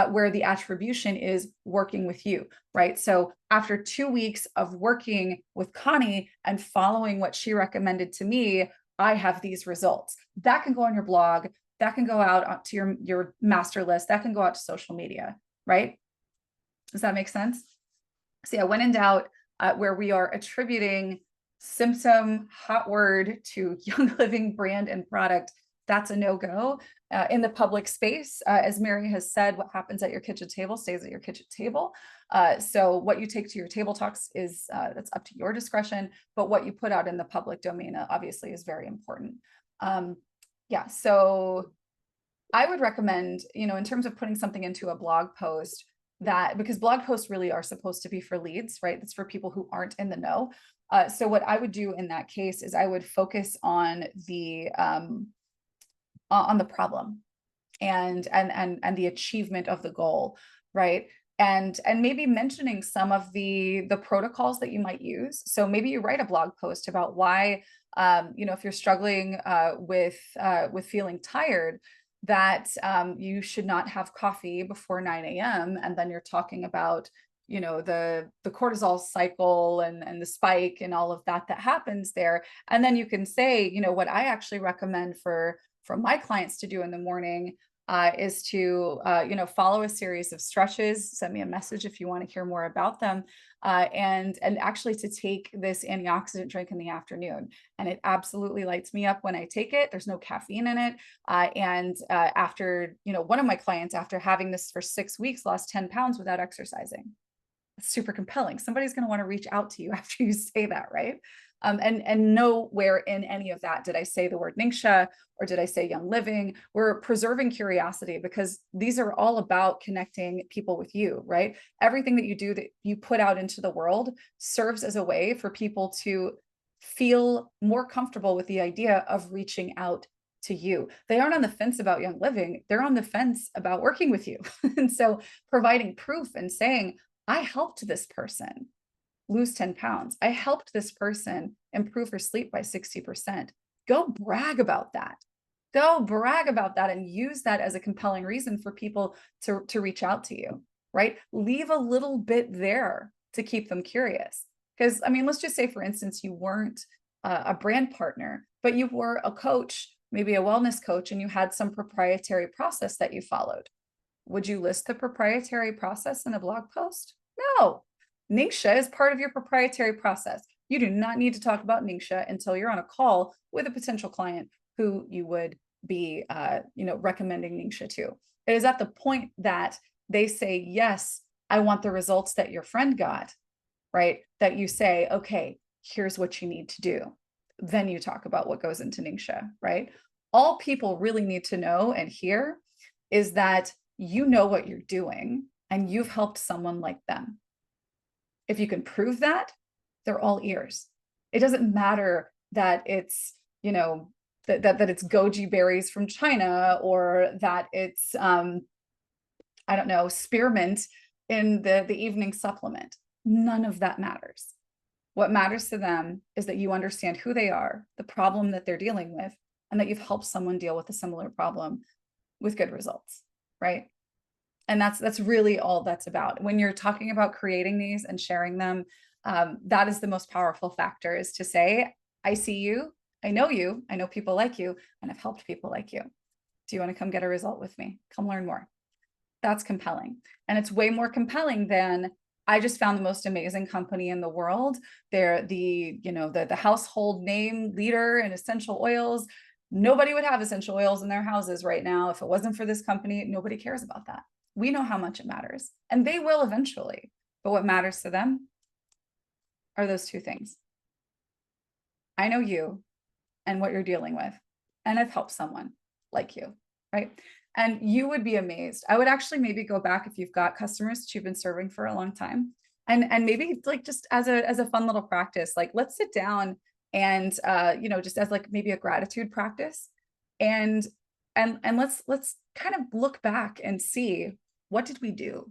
[SPEAKER 1] where the attribution is working with you, right? So after 2 weeks of working with Connie and following what she recommended to me, I have these results. That can go on your blog, that can go out to your master list, that can go out to social media, right? Does that make sense? So yeah, when in doubt, where we are attributing symptom, hot word to Young Living brand and product, that's a no-go. In the public space, as Mary has said, what happens at your kitchen table stays at your kitchen table. So what you take to your table talks is, that's up to your discretion, but what you put out in the public domain obviously is very important. Yeah, so I would recommend, in terms of putting something into a blog post, that because blog posts really are supposed to be for leads, right? It's for people who aren't in the know. So what I would do in that case is I would focus on the problem and the achievement of the goal, right? And maybe mentioning some of the protocols that you might use. So maybe you write a blog post about why, if you're struggling with feeling tired, that you should not have coffee before 9 a.m. And then you're talking about, the cortisol cycle and the spike and all of that happens there. And then you can say, what I actually recommend for my clients to do in the morning is to, follow a series of stretches, send me a message if you want to hear more about them, and actually to take this antioxidant drink in the afternoon. And it absolutely lights me up when I take it. There's no caffeine in it. After, one of my clients, after having this for 6 weeks, lost 10 pounds without exercising. It's super compelling. Somebody's going to want to reach out to you after you say that, right? And nowhere in any of that did I say the word Ningxia or did I say Young Living. We're preserving curiosity because these are all about connecting people with you, right? Everything that you do, that you put out into the world, serves as a way for people to feel more comfortable with the idea of reaching out to you. They aren't on the fence about Young Living. They're on the fence about working with you. And so providing proof and saying, I helped this person lose 10 pounds. I helped this person improve her sleep by 60%. Go brag about that. Go brag about that and use that as a compelling reason for people to reach out to you, right? Leave a little bit there to keep them curious. Because, let's just say, for instance, you weren't a brand partner, but you were a coach, maybe a wellness coach, and you had some proprietary process that you followed. Would you list the proprietary process in a blog post? No. Ningxia is part of your proprietary process. You do not need to talk about Ningxia until you're on a call with a potential client who you would be, recommending Ningxia to. It is at the point that they say, yes, I want the results that your friend got, right? That you say, okay, here's what you need to do. Then you talk about what goes into Ningxia, right? All people really need to know and hear is that you know what you're doing and you've helped someone like them. If you can prove that, they're all ears. It doesn't matter that it's, that it's goji berries from China, or that it's, I don't know, spearmint in the evening supplement. None of that matters. What matters to them is that you understand who they are, the problem that they're dealing with, and that you've helped someone deal with a similar problem with good results, right? And that's really all that's about. When you're talking about creating these and sharing them, that is the most powerful factor, is to say, I see you, I know people like you, and I've helped people like you. Do you want to come get a result with me? Come learn more. That's compelling. And it's way more compelling than, I just found the most amazing company in the world. They're the household name leader in essential oils. Nobody would have essential oils in their houses right now if it wasn't for this company. Nobody cares about that. We know how much it matters, and they will eventually. But what matters to them are those two things. I know you and what you're dealing with, and I've helped someone like you, right? And you would be amazed. I would actually maybe go back if you've got customers that you've been serving for a long time, and maybe like just as a fun little practice, like let's sit down and just as like maybe a gratitude practice, and let's kind of look back and see what did we do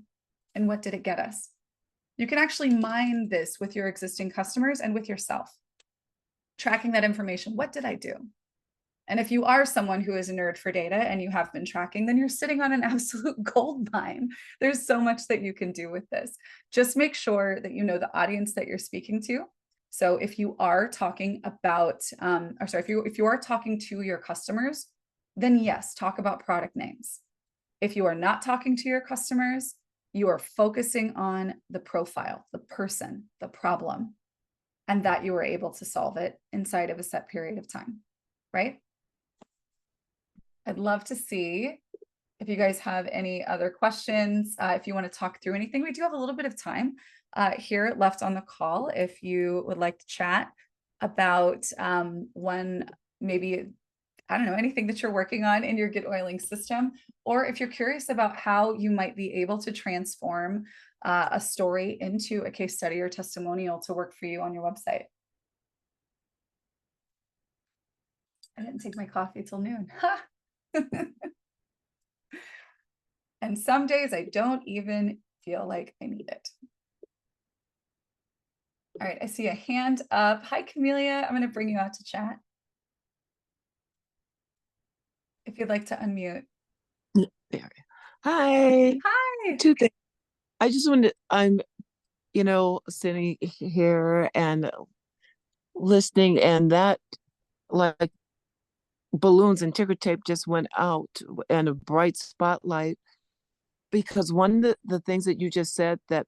[SPEAKER 1] and what did it get us. You can actually mine this with your existing customers and with yourself, tracking that information. What did I do? And if you are someone who is a nerd for data and you have been tracking, then you're sitting on an absolute gold mine. There's so much that you can do with this. Just make sure that you know the audience that you're speaking to. So if you are talking about, if you are talking to your customers, then yes, talk about product names. If you are not talking to your customers, you are focusing on the profile, the person, the problem, and that you were able to solve it inside of a set period of time, right? I'd love to see if you guys have any other questions. If you want to talk through anything, we do have a little bit of time here left on the call. If you would like to chat about one, maybe, I don't know, anything that you're working on in your GetOiling system, or if you're curious about how you might be able to transform a story into a case study or testimonial to work for you on your website. I didn't take my coffee till noon. And some days I don't even feel like I need it. All right, I see a hand up. Hi, Camelia. I'm going to bring you out to chat. If you'd like to unmute.
[SPEAKER 4] There. Hi.
[SPEAKER 1] Hi.
[SPEAKER 4] Two things. I just wanted, I'm, sitting here and listening, and that like balloons and ticker tape just went out and a bright spotlight, because one of the things that you just said that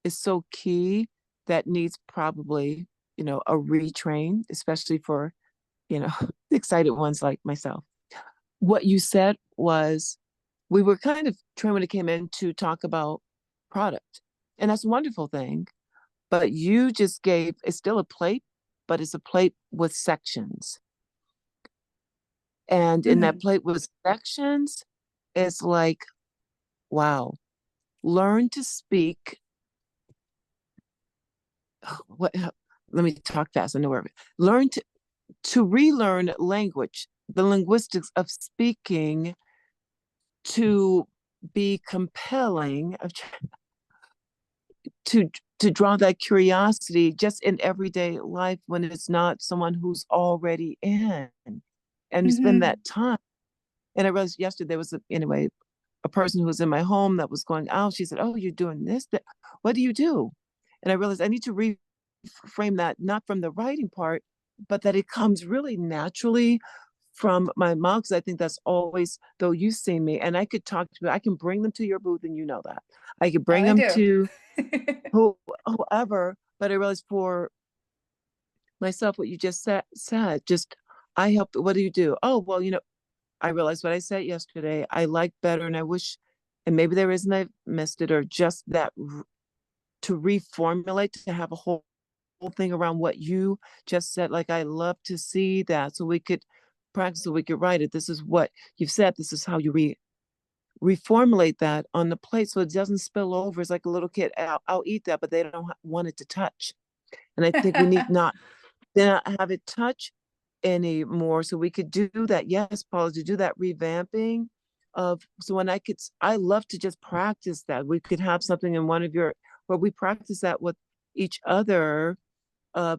[SPEAKER 4] is so key that needs probably, a retrain, especially for, the excited ones like myself. What you said was, we were kind of trained when it came in to talk about product, and that's a wonderful thing. But you just gave, it's still a plate, but it's a plate with sections. And in that plate with sections, it's like, wow, learn to speak. Let me talk fast. I know where. Learn to relearn language, the linguistics of speaking, to be compelling, to draw that curiosity just in everyday life when it's not someone who's already in, and spend that time. And I realized yesterday there was a person who was in my home that was going out. She said, "Oh, you're doing this? What do you do?" And I realized I need to reframe that, not from the writing part, but that it comes really naturally from my mouth, because I think that's always, though you see me and I could talk to, I can bring them to your booth, and you know that. I could bring them to whoever, but I realized for myself, what you just said, just, I help, what do you do? Oh, well, I realized what I said yesterday, I like better, and I wish, and maybe there isn't, I missed it, or just that, to reformulate, to have a whole thing around what you just said. Like, I love to see that, so we could practice, so we could write it. This is what you've said. This is how you reformulate that on the plate, so it doesn't spill over. It's like a little kid, I'll eat that, but they don't want it to touch. And I think we need not have it touch anymore, so we could do that. Yes, Paula, to do that revamping of, so when I love to just practice that. We could have something in one of your, where we practice that with each other.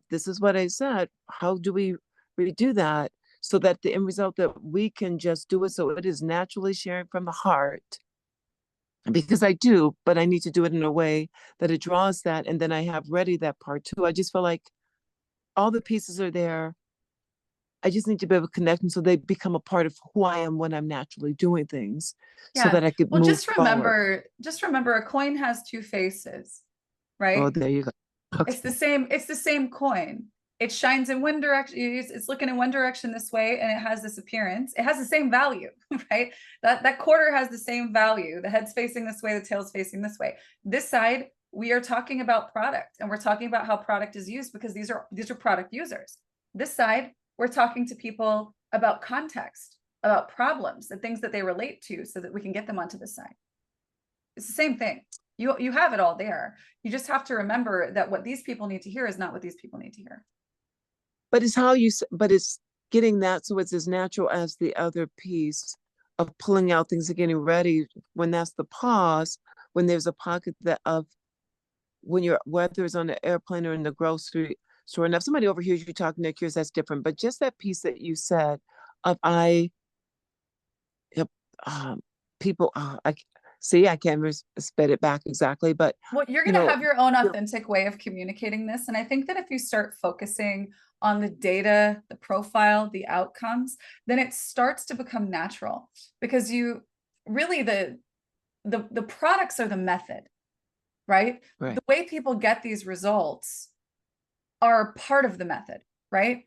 [SPEAKER 4] This is what I said. How do we redo that, so that the end result, that we can just do it, so it is naturally sharing from the heart? Because I do, but I need to do it in a way that it draws that, and then I have ready that part too. I just feel like all the pieces are there. I just need to be able to connect them, so they become a part of who I am when I'm naturally doing things, so that I could move forward.
[SPEAKER 1] Just remember, a coin has two faces, right?
[SPEAKER 4] Oh, there you go. Okay.
[SPEAKER 1] It's the same coin. It shines in one direction. It's looking in one direction this way, and it has this appearance. It has the same value, right? That quarter has the same value. The head's facing this way, the tail's facing this way. This side we are talking about product, and we're talking about how product is used because these are product users. This side, we're talking to people about context, about problems and things that they relate to so that we can get them onto this side. It's the same thing. You have it all there. You just have to remember that what these people need to hear is not what these people need to hear.
[SPEAKER 4] But but it's getting that so it's as natural as the other piece of pulling out things and getting ready when that's the pause, when there's a pocket that of when you're, whether it's on the airplane or in the grocery store, and if somebody overhears you talking, they're curious, that's different. But just that piece that you said of people, I see, I can't spit it back exactly, but
[SPEAKER 1] well, you're going to have your own authentic way of communicating this. And I think that if you start focusing on the data, the profile, the outcomes, then it starts to become natural, because you really, the products are the method, right? The way people get these results are part of the method, right?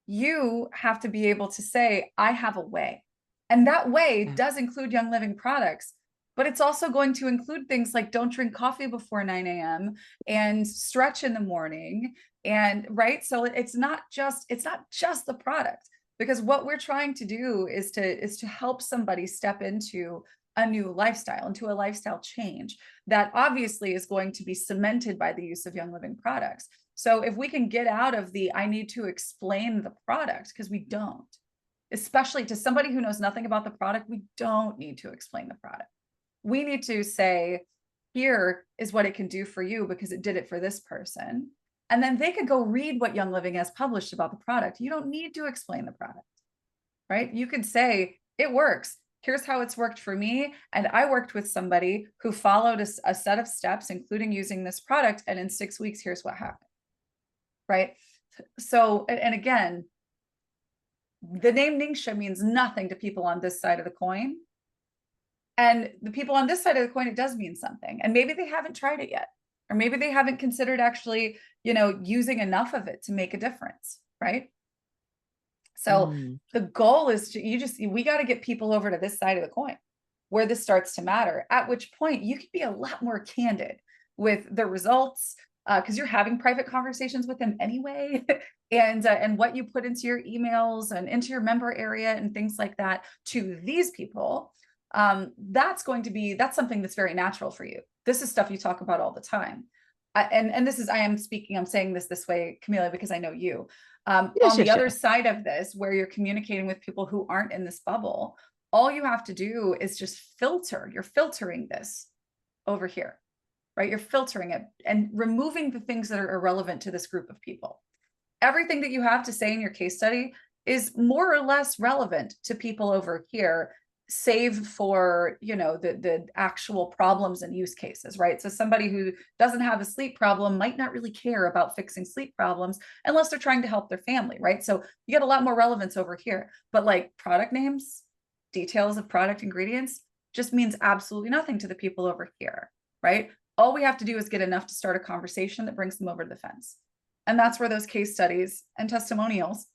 [SPEAKER 1] You have to be able to say, I have a way. And that way does include Young Living products, but it's also going to include things like don't drink coffee before 9 a.m. and stretch in the morning. And right. So it's not just the product, because what we're trying to do is to help somebody step into a new lifestyle, into a lifestyle change that obviously is going to be cemented by the use of Young Living products. So if we can get out of the, I need to explain the product, because we don't, especially to somebody who knows nothing about the product, we don't need to explain the product. We need to say, here is what it can do for you because it did it for this person. And then they could go read what Young Living has published about the product. You don't need to explain the product, right? You could say, it works. Here's how it's worked for me. And I worked with somebody who followed a set of steps, including using this product. And in 6 weeks, here's what happened, right? So, and again, the name Ningxia means nothing to people on this side of the coin. And the people on this side of the coin, it does mean something. And maybe they haven't tried it yet, or maybe they haven't considered actually, using enough of it to make a difference, right? So the goal is we got to get people over to this side of the coin where this starts to matter, at which point you can be a lot more candid with the results, because you're having private conversations with them anyway. and what you put into your emails and into your member area and things like that to these people, that's something that's very natural for you. This is stuff you talk about all the time. I'm saying this way, Camelia, because I know you. On the other side of this, where you're communicating with people who aren't in this bubble, all you have to do is just filter. You're filtering this over here, right? You're filtering it and removing the things that are irrelevant to this group of people. Everything that you have to say in your case study is more or less relevant to people over here, save for, the actual problems and use cases, right? So somebody who doesn't have a sleep problem might not really care about fixing sleep problems unless they're trying to help their family, right? So you get a lot more relevance over here. But like product names, details of product ingredients just means absolutely nothing to the people over here, right? All we have to do is get enough to start a conversation that brings them over to the fence. And that's where those case studies and testimonials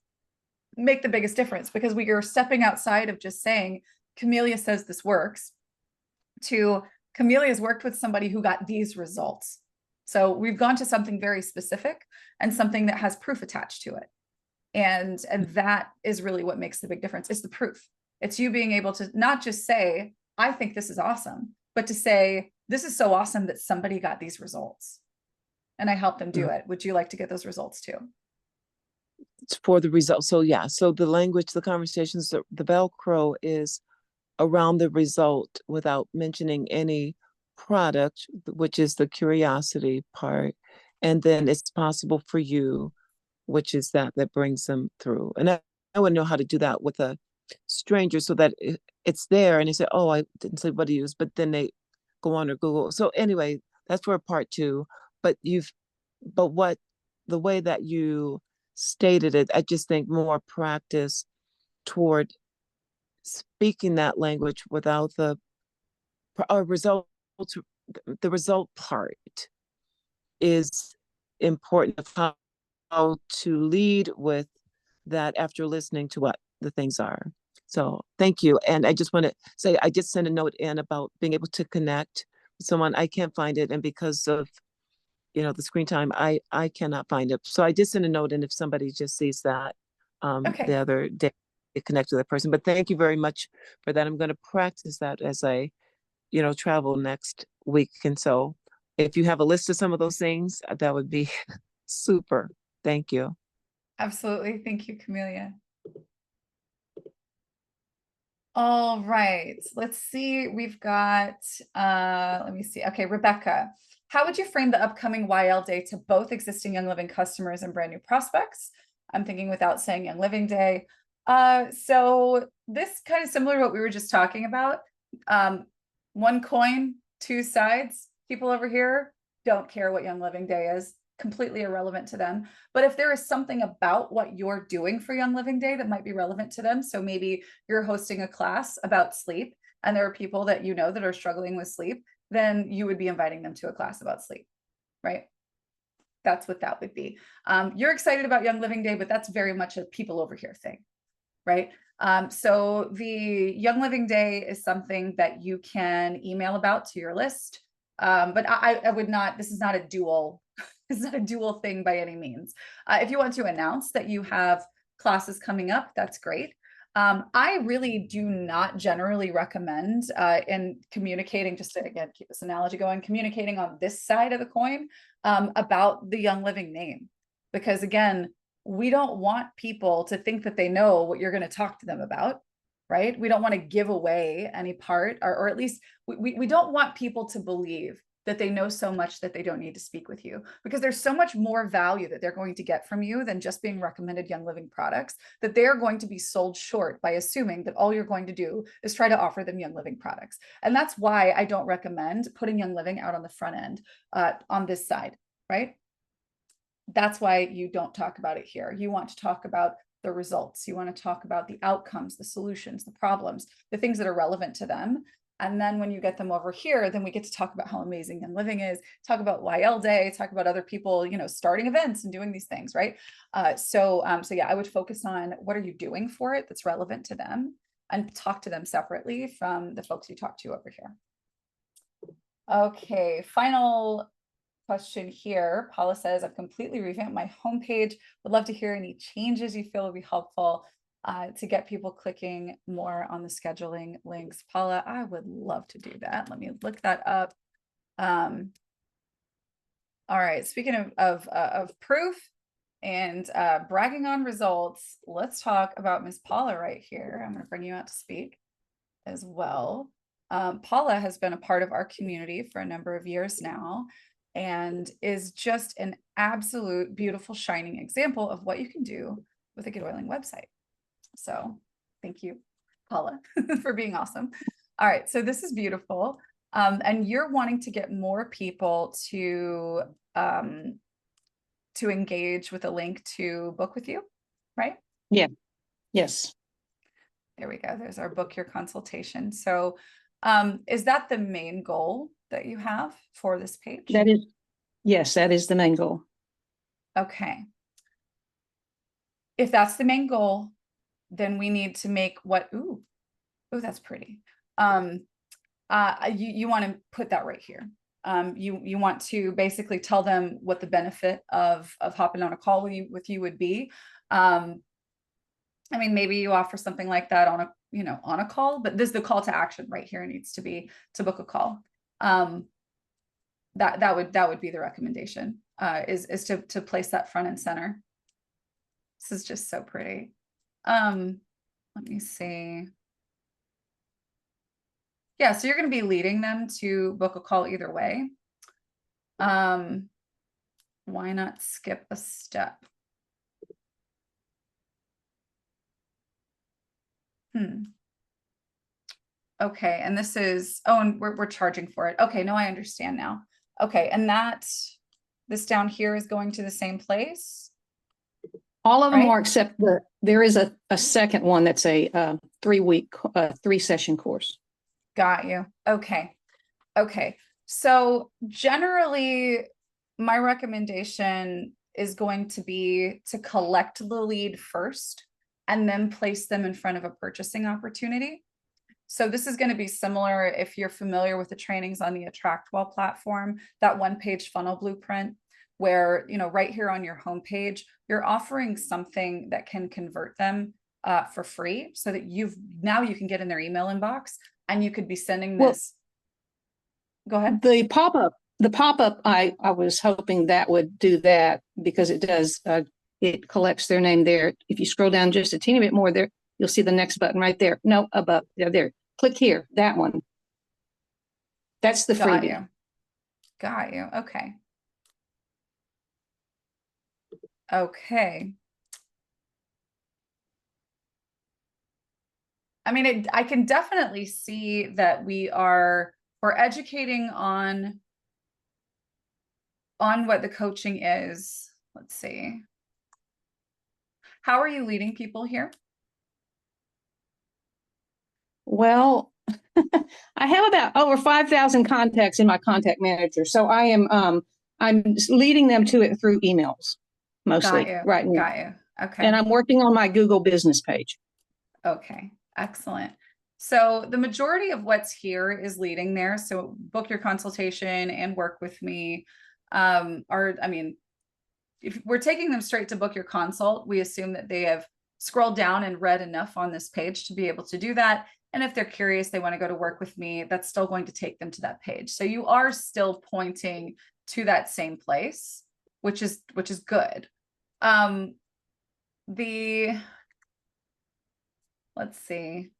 [SPEAKER 1] make the biggest difference, because we are stepping outside of just saying, Camelia says this works, to Camelia's worked with somebody who got these results. So we've gone to something very specific and something that has proof attached to it. And that is really what makes the big difference. It's the proof. It's you being able to not just say, I think this is awesome, but to say, this is so awesome that somebody got these results and I helped them do it. Would you like to get those results too?
[SPEAKER 4] It's for the results. So yeah, so the language, the conversations, the Velcro is around the result without mentioning any product, which is the curiosity part. And then it's possible for you, which is that brings them through. And I wouldn't know how to do that with a stranger, so that it's there and they say, oh, I didn't say what to use, but then they go on or Google. So anyway, that's for part 2. But the way that you stated it, I just think more practice toward speaking that language without the result. The result part is important, of how to lead with that after listening to what the things are. So thank you. And I just want to say, I did send a note in about being able to connect someone, I can't find it. And because of, the screen time, I cannot find it. So I did send a note, and if somebody just sees that
[SPEAKER 1] Okay.
[SPEAKER 4] the other day, it connect with that person. But thank you very much for that. I'm going to practice that as I, travel next week. And so if you have a list of some of those things, that would be super. Thank you.
[SPEAKER 1] Absolutely. Thank you, Camelia. All right, let's see. We've got, let me see. Okay, Rebecca, how would you frame the upcoming YL Day to both existing Young Living customers and brand new prospects? I'm thinking without saying Young Living Day. So this kind of similar to what we were just talking about. One coin, two sides. People over here don't care what Young Living Day is. Completely irrelevant to them. But if there is something about what you're doing for Young Living Day that might be relevant to them, so maybe you're hosting a class about sleep and there are people that that are struggling with sleep, then you would be inviting them to a class about sleep, right? That's what that would be. You're excited about Young Living Day, but that's very much a people over here thing, right? So the Young Living Day is something that you can email about to your list. But I would not, this is not a dual it's not a dual thing by any means. If you want to announce that you have classes coming up, that's great. I really do not generally recommend in communicating, just to again keep this analogy going, communicating on this side of the coin about the Young Living name, because again, we don't want people to think that they know what you're going to talk to them about, right? We don't want to give away any part, or at least we don't want people to believe that they know so much that they don't need to speak with you, because there's so much more value that they're going to get from you than just being recommended Young Living products, that they're going to be sold short by assuming that all you're going to do is try to offer them Young Living products. And that's why I don't recommend putting Young Living out on the front end on this side, right? That's why you don't talk about it here. You want to talk about the results. You want to talk about the outcomes, the solutions, the problems, the things that are relevant to them. And then when you get them over here, then we get to talk about how amazing Young Living is, talk about YL Day, talk about other people, starting events and doing these things, right? So yeah, I would focus on what are you doing for it that's relevant to them, and talk to them separately from the folks you talk to over here. Okay, final question here. Paula says, I've completely revamped my homepage. Would love to hear any changes you feel would be helpful to get people clicking more on the scheduling links. Paula, I would love to do that. Let me look that up. All right, speaking of proof and bragging on results, let's talk about Miss Paula right here. I'm going to bring you out to speak as well. Paula has been a part of our community for a number of years now, and is just an absolute beautiful, shining example of what you can do with a GetOiling website. So thank you, Paula, for being awesome. All right, so this is beautiful. And you're wanting to get more people to engage with a link to book with you, right?
[SPEAKER 5] Yeah. Yes.
[SPEAKER 1] There we go. There's our book your consultation. So is that the main goal that you have for this page?
[SPEAKER 5] Yes, that is the main goal.
[SPEAKER 1] Okay. If that's the main goal, then we need to make what, ooh, that's pretty. You want to put that right here. You want to basically tell them what the benefit of hopping on a call with you would be. I mean, maybe you offer something like that on a call, but this, the call to action right here needs to be to book a call. That would be the recommendation, is to place that front and center. This is just so pretty. Let me see. Yeah, so you're going to be leading them to book a call either way. Why not skip a step? Okay, and this is, oh, and we're charging for it. Okay, no, I understand now. Okay, and this down here is going to the same place?
[SPEAKER 5] All of them
[SPEAKER 1] Right?
[SPEAKER 5] are, except there is a second one that's a 3-week, 3-session course.
[SPEAKER 1] Got you. Okay. Okay. So generally, my recommendation is going to be to collect the lead first and then place them in front of a purchasing opportunity. So this is going to be similar if you're familiar with the trainings on the Attractwell platform, that one-page funnel blueprint, where, right here on your homepage, you're offering something that can convert them for free, so that now you can get in their email inbox, and you could be sending this. Go ahead.
[SPEAKER 5] The pop-up, I was hoping that would do that, because it does, it collects their name there. If you scroll down just a teeny bit more there, you'll see the next button right there. No, above, there. Click here, that one. That's the freebie.
[SPEAKER 1] Got you. Okay. Okay. I mean, I can definitely see that we're educating on what the coaching is. Let's see. How are you leading people here?
[SPEAKER 5] Well, I have about over 5,000 contacts in my contact manager. So I am, I'm leading them to it through emails mostly right now.
[SPEAKER 1] Got you. Okay.
[SPEAKER 5] And I'm working on my Google business page.
[SPEAKER 1] Okay. Excellent. So the majority of what's here is leading there. So book your consultation and work with me. If we're taking them straight to book your consult, we assume that they have scrolled down and read enough on this page to be able to do that. And if they're curious, they want to go to work with me, that's still going to take them to that page. So you are still pointing to that same place, which is good. Let's see.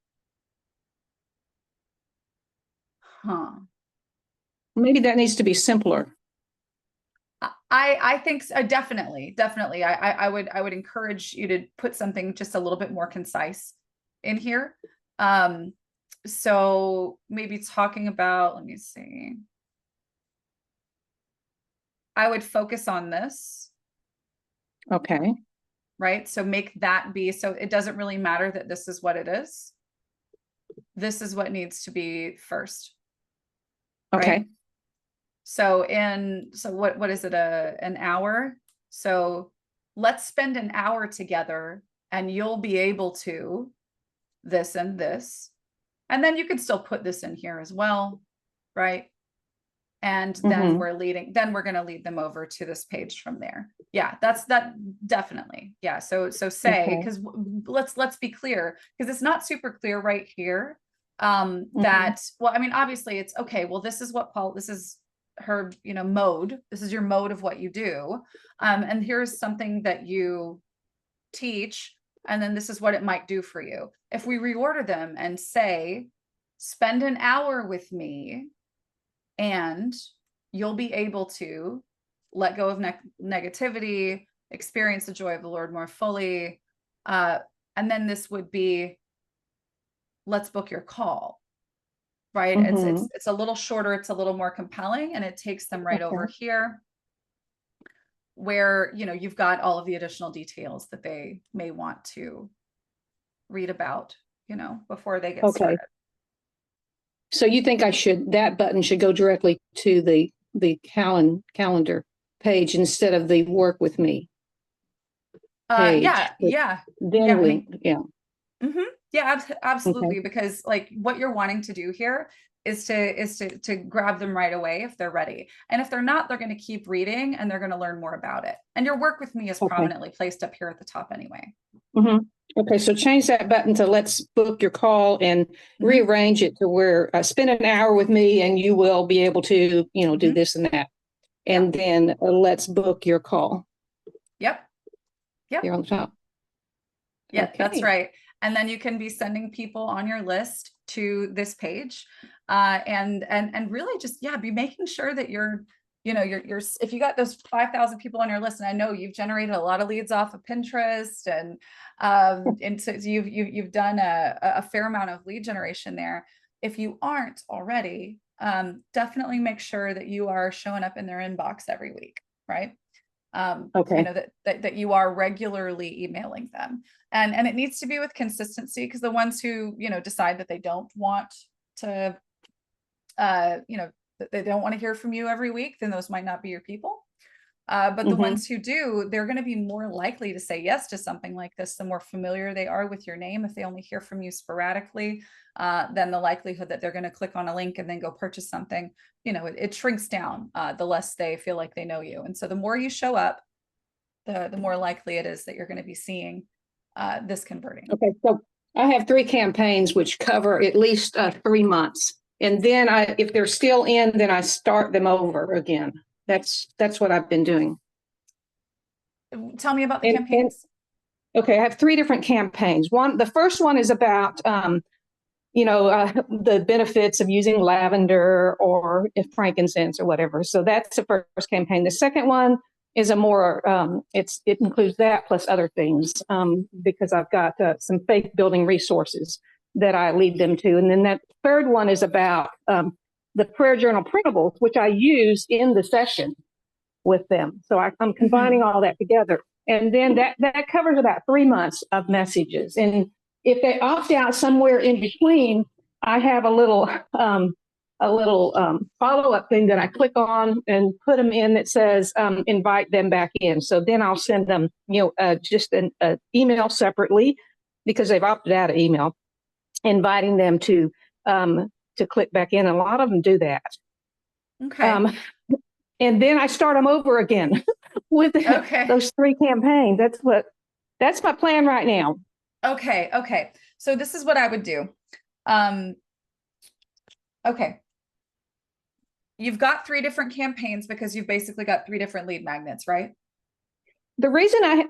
[SPEAKER 5] Maybe that needs to be simpler.
[SPEAKER 1] I think so, definitely. I would encourage you to put something just a little bit more concise in here. So maybe talking about, let me see. I would focus on this.
[SPEAKER 5] Okay.
[SPEAKER 1] Right. So make that be, so it doesn't really matter that this is what it is. This is what needs to be first.
[SPEAKER 5] Okay.
[SPEAKER 1] Right? So what is it, an hour? So let's spend an hour together, and you'll be able to this and this. And then you can still put this in here as well, right? And then we're going to lead them over to this page from there. Yeah, that definitely. Yeah. So say, because let's be clear, because it's not super clear right here. That, well, I mean, obviously it's okay. Well, this is what this is her, mode. This is your mode of what you do. And here's something that you teach. And then this is what it might do for you. If we reorder them and say, spend an hour with me, and you'll be able to let go of negativity, experience the joy of the Lord more fully. And then this would be, let's book your call, right? It's a little shorter, it's a little more compelling, and it takes them right over here, where, you've got all of the additional details that they may want to read about, before they get started.
[SPEAKER 5] So you think that button should go directly to the calendar page instead of the work with me page?
[SPEAKER 1] Yeah. Absolutely.
[SPEAKER 5] Okay.
[SPEAKER 1] Because like what you're wanting to do here is to grab them right away if they're ready. And if they're not, they're going to keep reading and they're going to learn more about it. And your work with me is prominently placed up here at the top anyway.
[SPEAKER 5] Okay, so change that button to let's book your call, and rearrange it to where spend an hour with me and you will be able to, do this and that. And then let's book your call. Yep. Here on the top.
[SPEAKER 1] Yeah, that's right. And then you can be sending people on your list to this page, and really just, be making sure that you're if you got those 5,000 people on your list, and I know you've generated a lot of leads off of Pinterest, and so you've done a fair amount of lead generation there. If you aren't already, definitely make sure that you are showing up in their inbox every week, right? That you are regularly emailing them, and it needs to be with consistency, because the ones who decide that they don't want to they don't want to hear from you every week, then those might not be your people. But the
[SPEAKER 5] Mhm.
[SPEAKER 1] ones who do, they're going to be more likely to say yes to something like this. The more familiar they are with your name, if they only hear from you sporadically, then the likelihood that they're going to click on a link and then go purchase something, it shrinks down the less they feel like they know you. And so the more you show up, the more likely it is that you're going to be seeing this converting.
[SPEAKER 5] Okay, so I have 3 campaigns which cover at least 3 months. And then if they're still in, then I start them over again. That's what I've been doing.
[SPEAKER 1] Tell me about the
[SPEAKER 5] And-
[SPEAKER 1] campaigns.
[SPEAKER 5] Okay, I have 3 different campaigns. The first one is about, the benefits of using lavender or frankincense or whatever. So that's the first campaign. The second one is a more, it includes that plus other things, because I've got some faith building resources that I lead them to. And then that third one is about the prayer journal printables, which I use in the session with them. So I'm combining all that together. And then that covers about 3 months of messages. And if they opt out somewhere in between, I have a little follow-up thing that I click on and put them in that says invite them back in. So then I'll send them, just an email separately because they've opted out of email, inviting them to click back in. A lot of them do that.
[SPEAKER 1] Okay.
[SPEAKER 5] And then I start them over again with those 3 campaigns. That's my plan right now.
[SPEAKER 1] Okay. So this is what I would do. Okay. You've got 3 different campaigns because you've basically got 3 different lead magnets, right?
[SPEAKER 5] The reason I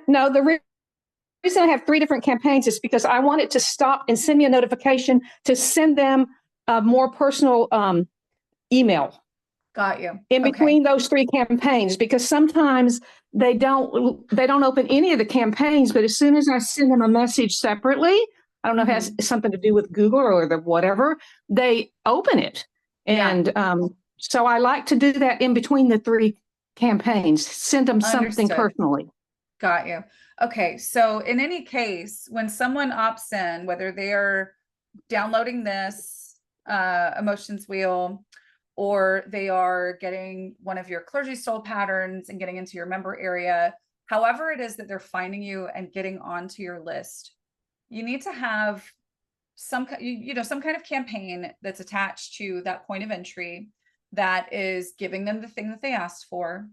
[SPEAKER 5] have 3 different campaigns is because I want it to stop and send me a notification to send them a more personal email.
[SPEAKER 1] Got you.
[SPEAKER 5] In between those 3 campaigns, because sometimes they don't open any of the campaigns, but as soon as I send them a message separately, I don't know if it has something to do with Google or the whatever, they open it. And so I like to do that in between the 3 campaigns, send them something personally.
[SPEAKER 1] Got you. Okay. So in any case, when someone opts in, whether they are downloading this emotions wheel, or they are getting one of your clergy soul patterns and getting into your member area, however it is that they're finding you and getting onto your list, you need to have some kind of campaign that's attached to that point of entry that is giving them the thing that they asked for,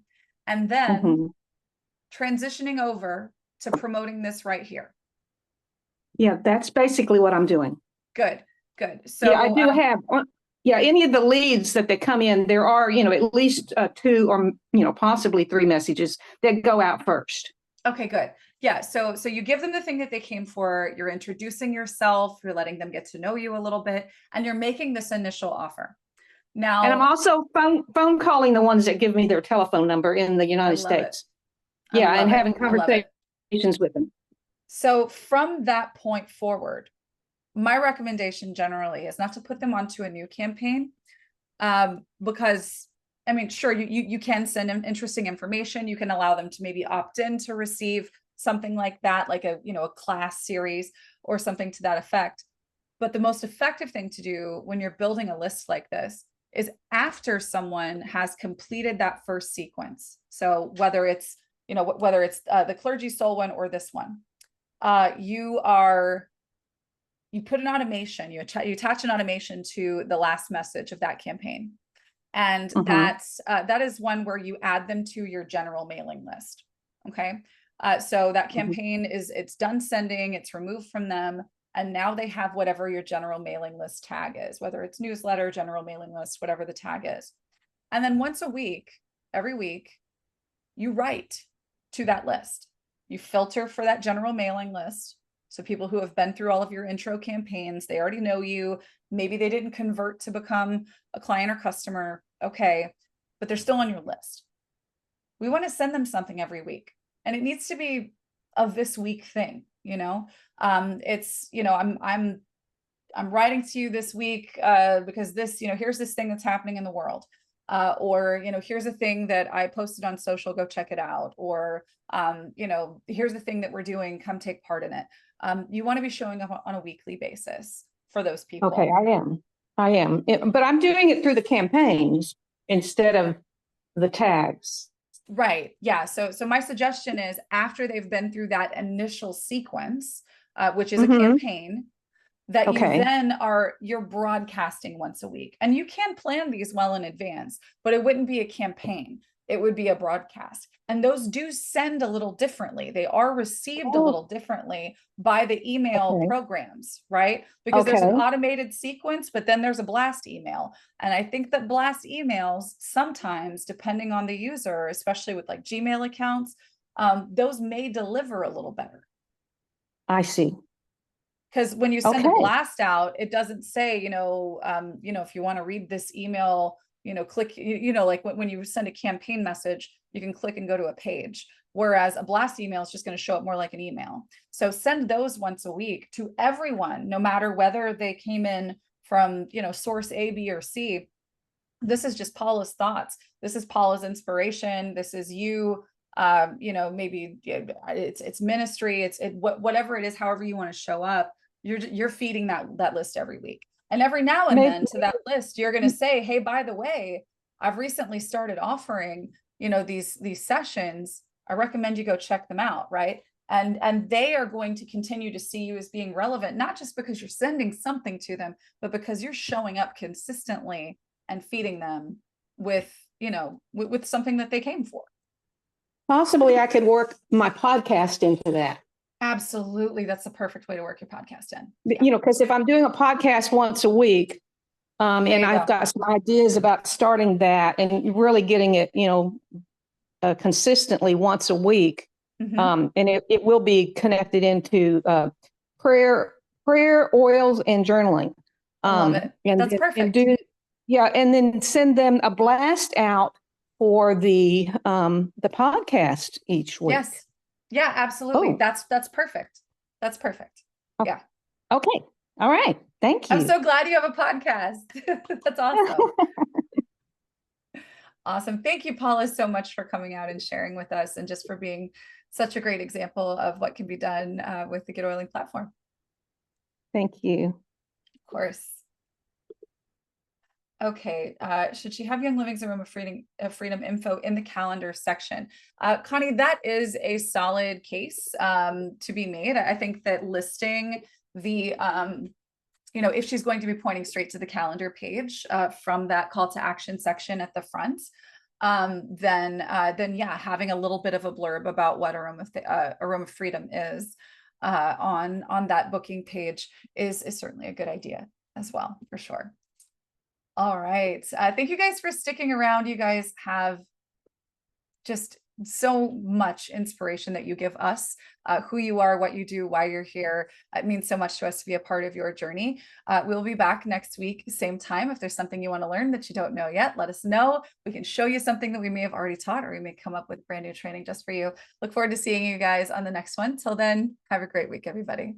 [SPEAKER 1] and then transitioning over to promoting this right here.
[SPEAKER 5] Yeah, that's basically what I'm doing.
[SPEAKER 1] Good. So
[SPEAKER 5] I do have any of the leads that they come in, there are, at least 2 or, possibly 3 messages that go out first.
[SPEAKER 1] Okay, good. Yeah. So you give them the thing that they came for, you're introducing yourself, you're letting them get to know you a little bit, and you're making this initial offer. Now,
[SPEAKER 5] and I'm also phone calling the ones that give me their telephone number in the United States. Yeah. And having conversations with them. So
[SPEAKER 1] from that point forward, my recommendation generally is not to put them onto a new campaign, because I mean, sure, you can send them interesting information. You can allow them to maybe opt in to receive something like that, like a class series or something to that effect. But the most effective thing to do when you're building a list like this is after someone has completed that first sequence. So whether it's the clergy soul one or this one, you put an automation, you attach an automation to the last message of that campaign. And that is one where you add them to your general mailing list. Okay. So that campaign it's done sending, it's removed from them. And now they have whatever your general mailing list tag is, whether it's newsletter, general mailing list, whatever the tag is. And then once a week, every week, you write to that list. You filter for that general mailing list. So people who have been through all of your intro campaigns, they already know you. Maybe they didn't convert to become a client or customer. Okay, but they're still on your list. We want to send them something every week, and it needs to be a this week thing. It's I'm writing to you this week because this here's this thing that's happening in the world. Or here's a thing that I posted on social, go check it out. Or here's the thing that we're doing, come take part in it. You want to be showing up on a weekly basis for those people.
[SPEAKER 5] Okay, I am, but I'm doing it through the campaigns instead of the tags.
[SPEAKER 1] Right. Yeah. So my suggestion is after they've been through that initial sequence, which is a
[SPEAKER 5] Mhm.
[SPEAKER 1] campaign, that you
[SPEAKER 5] Okay.
[SPEAKER 1] then you're broadcasting once a week. And you can plan these well in advance, but it wouldn't be a campaign. It would be a broadcast. And those do send a little differently. They are received a
[SPEAKER 5] Oh,
[SPEAKER 1] little differently by the email
[SPEAKER 5] okay.
[SPEAKER 1] programs, right? Because there's an
[SPEAKER 5] Okay.
[SPEAKER 1] automated sequence, but then there's a blast email. And I think that blast emails sometimes, depending on the user, especially with like Gmail accounts, those may deliver a little better.
[SPEAKER 5] I see.
[SPEAKER 1] Because when you send a
[SPEAKER 5] Okay.
[SPEAKER 1] blast out, it doesn't say, if you want to read this email, click, like when you send a campaign message, you can click and go to a page. Whereas a blast email is just going to show up more like an email. So send those once a week to everyone, no matter whether they came in from, source A, B, or C. This is just Paula's thoughts. This is Paula's inspiration. This is you. Maybe it's ministry. Whatever it is, however you want to show up. You're feeding that list every week, and every now and
[SPEAKER 5] Maybe.
[SPEAKER 1] then to that list, you're going to say, "Hey, by the way, I've recently started offering, these sessions. I recommend you go check them out." Right. And they are going to continue to see you as being relevant, not just because you're sending something to them, but because you're showing up consistently and feeding them with, with something that they came for.
[SPEAKER 5] Possibly I could work my podcast into that.
[SPEAKER 1] Absolutely. That's the perfect way to work your podcast in.
[SPEAKER 5] Because if I'm doing a podcast once a week, and I've got some ideas about starting that and really getting it, consistently once a week.
[SPEAKER 1] Mhm.
[SPEAKER 5] And it will be connected into prayer, oils, and journaling.
[SPEAKER 1] I love it. That's perfect.
[SPEAKER 5] And then send them a blast out for the podcast each week.
[SPEAKER 1] Yes. Yeah, absolutely.
[SPEAKER 5] Oh.
[SPEAKER 1] That's perfect. That's perfect. Yeah.
[SPEAKER 5] Okay. All right. Thank you.
[SPEAKER 1] I'm so glad you have a podcast. That's awesome. Awesome. Thank you, Paula, so much for coming out and sharing with us, and just for being such a great example of what can be done with the GetOiling platform.
[SPEAKER 5] Thank you.
[SPEAKER 1] Of course. Okay, should she have Young Living's Aroma Freedom info in the calendar section? Connie, that is a solid case to be made. I think that listing the, if she's going to be pointing straight to the calendar page from that call to action section at the front, then yeah, having a little bit of a blurb about what Aroma Freedom is on that booking page is certainly a good idea as well, for sure. All right. Thank you guys for sticking around. You guys have just so much inspiration that you give us, who you are, what you do, why you're here. It means so much to us to be a part of your journey. We'll be back next week, same time. If there's something you want to learn that you don't know yet, let us know. We can show you something that we may have already taught, or we may come up with brand new training just for you. Look forward to seeing you guys on the next one. Till then, have a great week, everybody.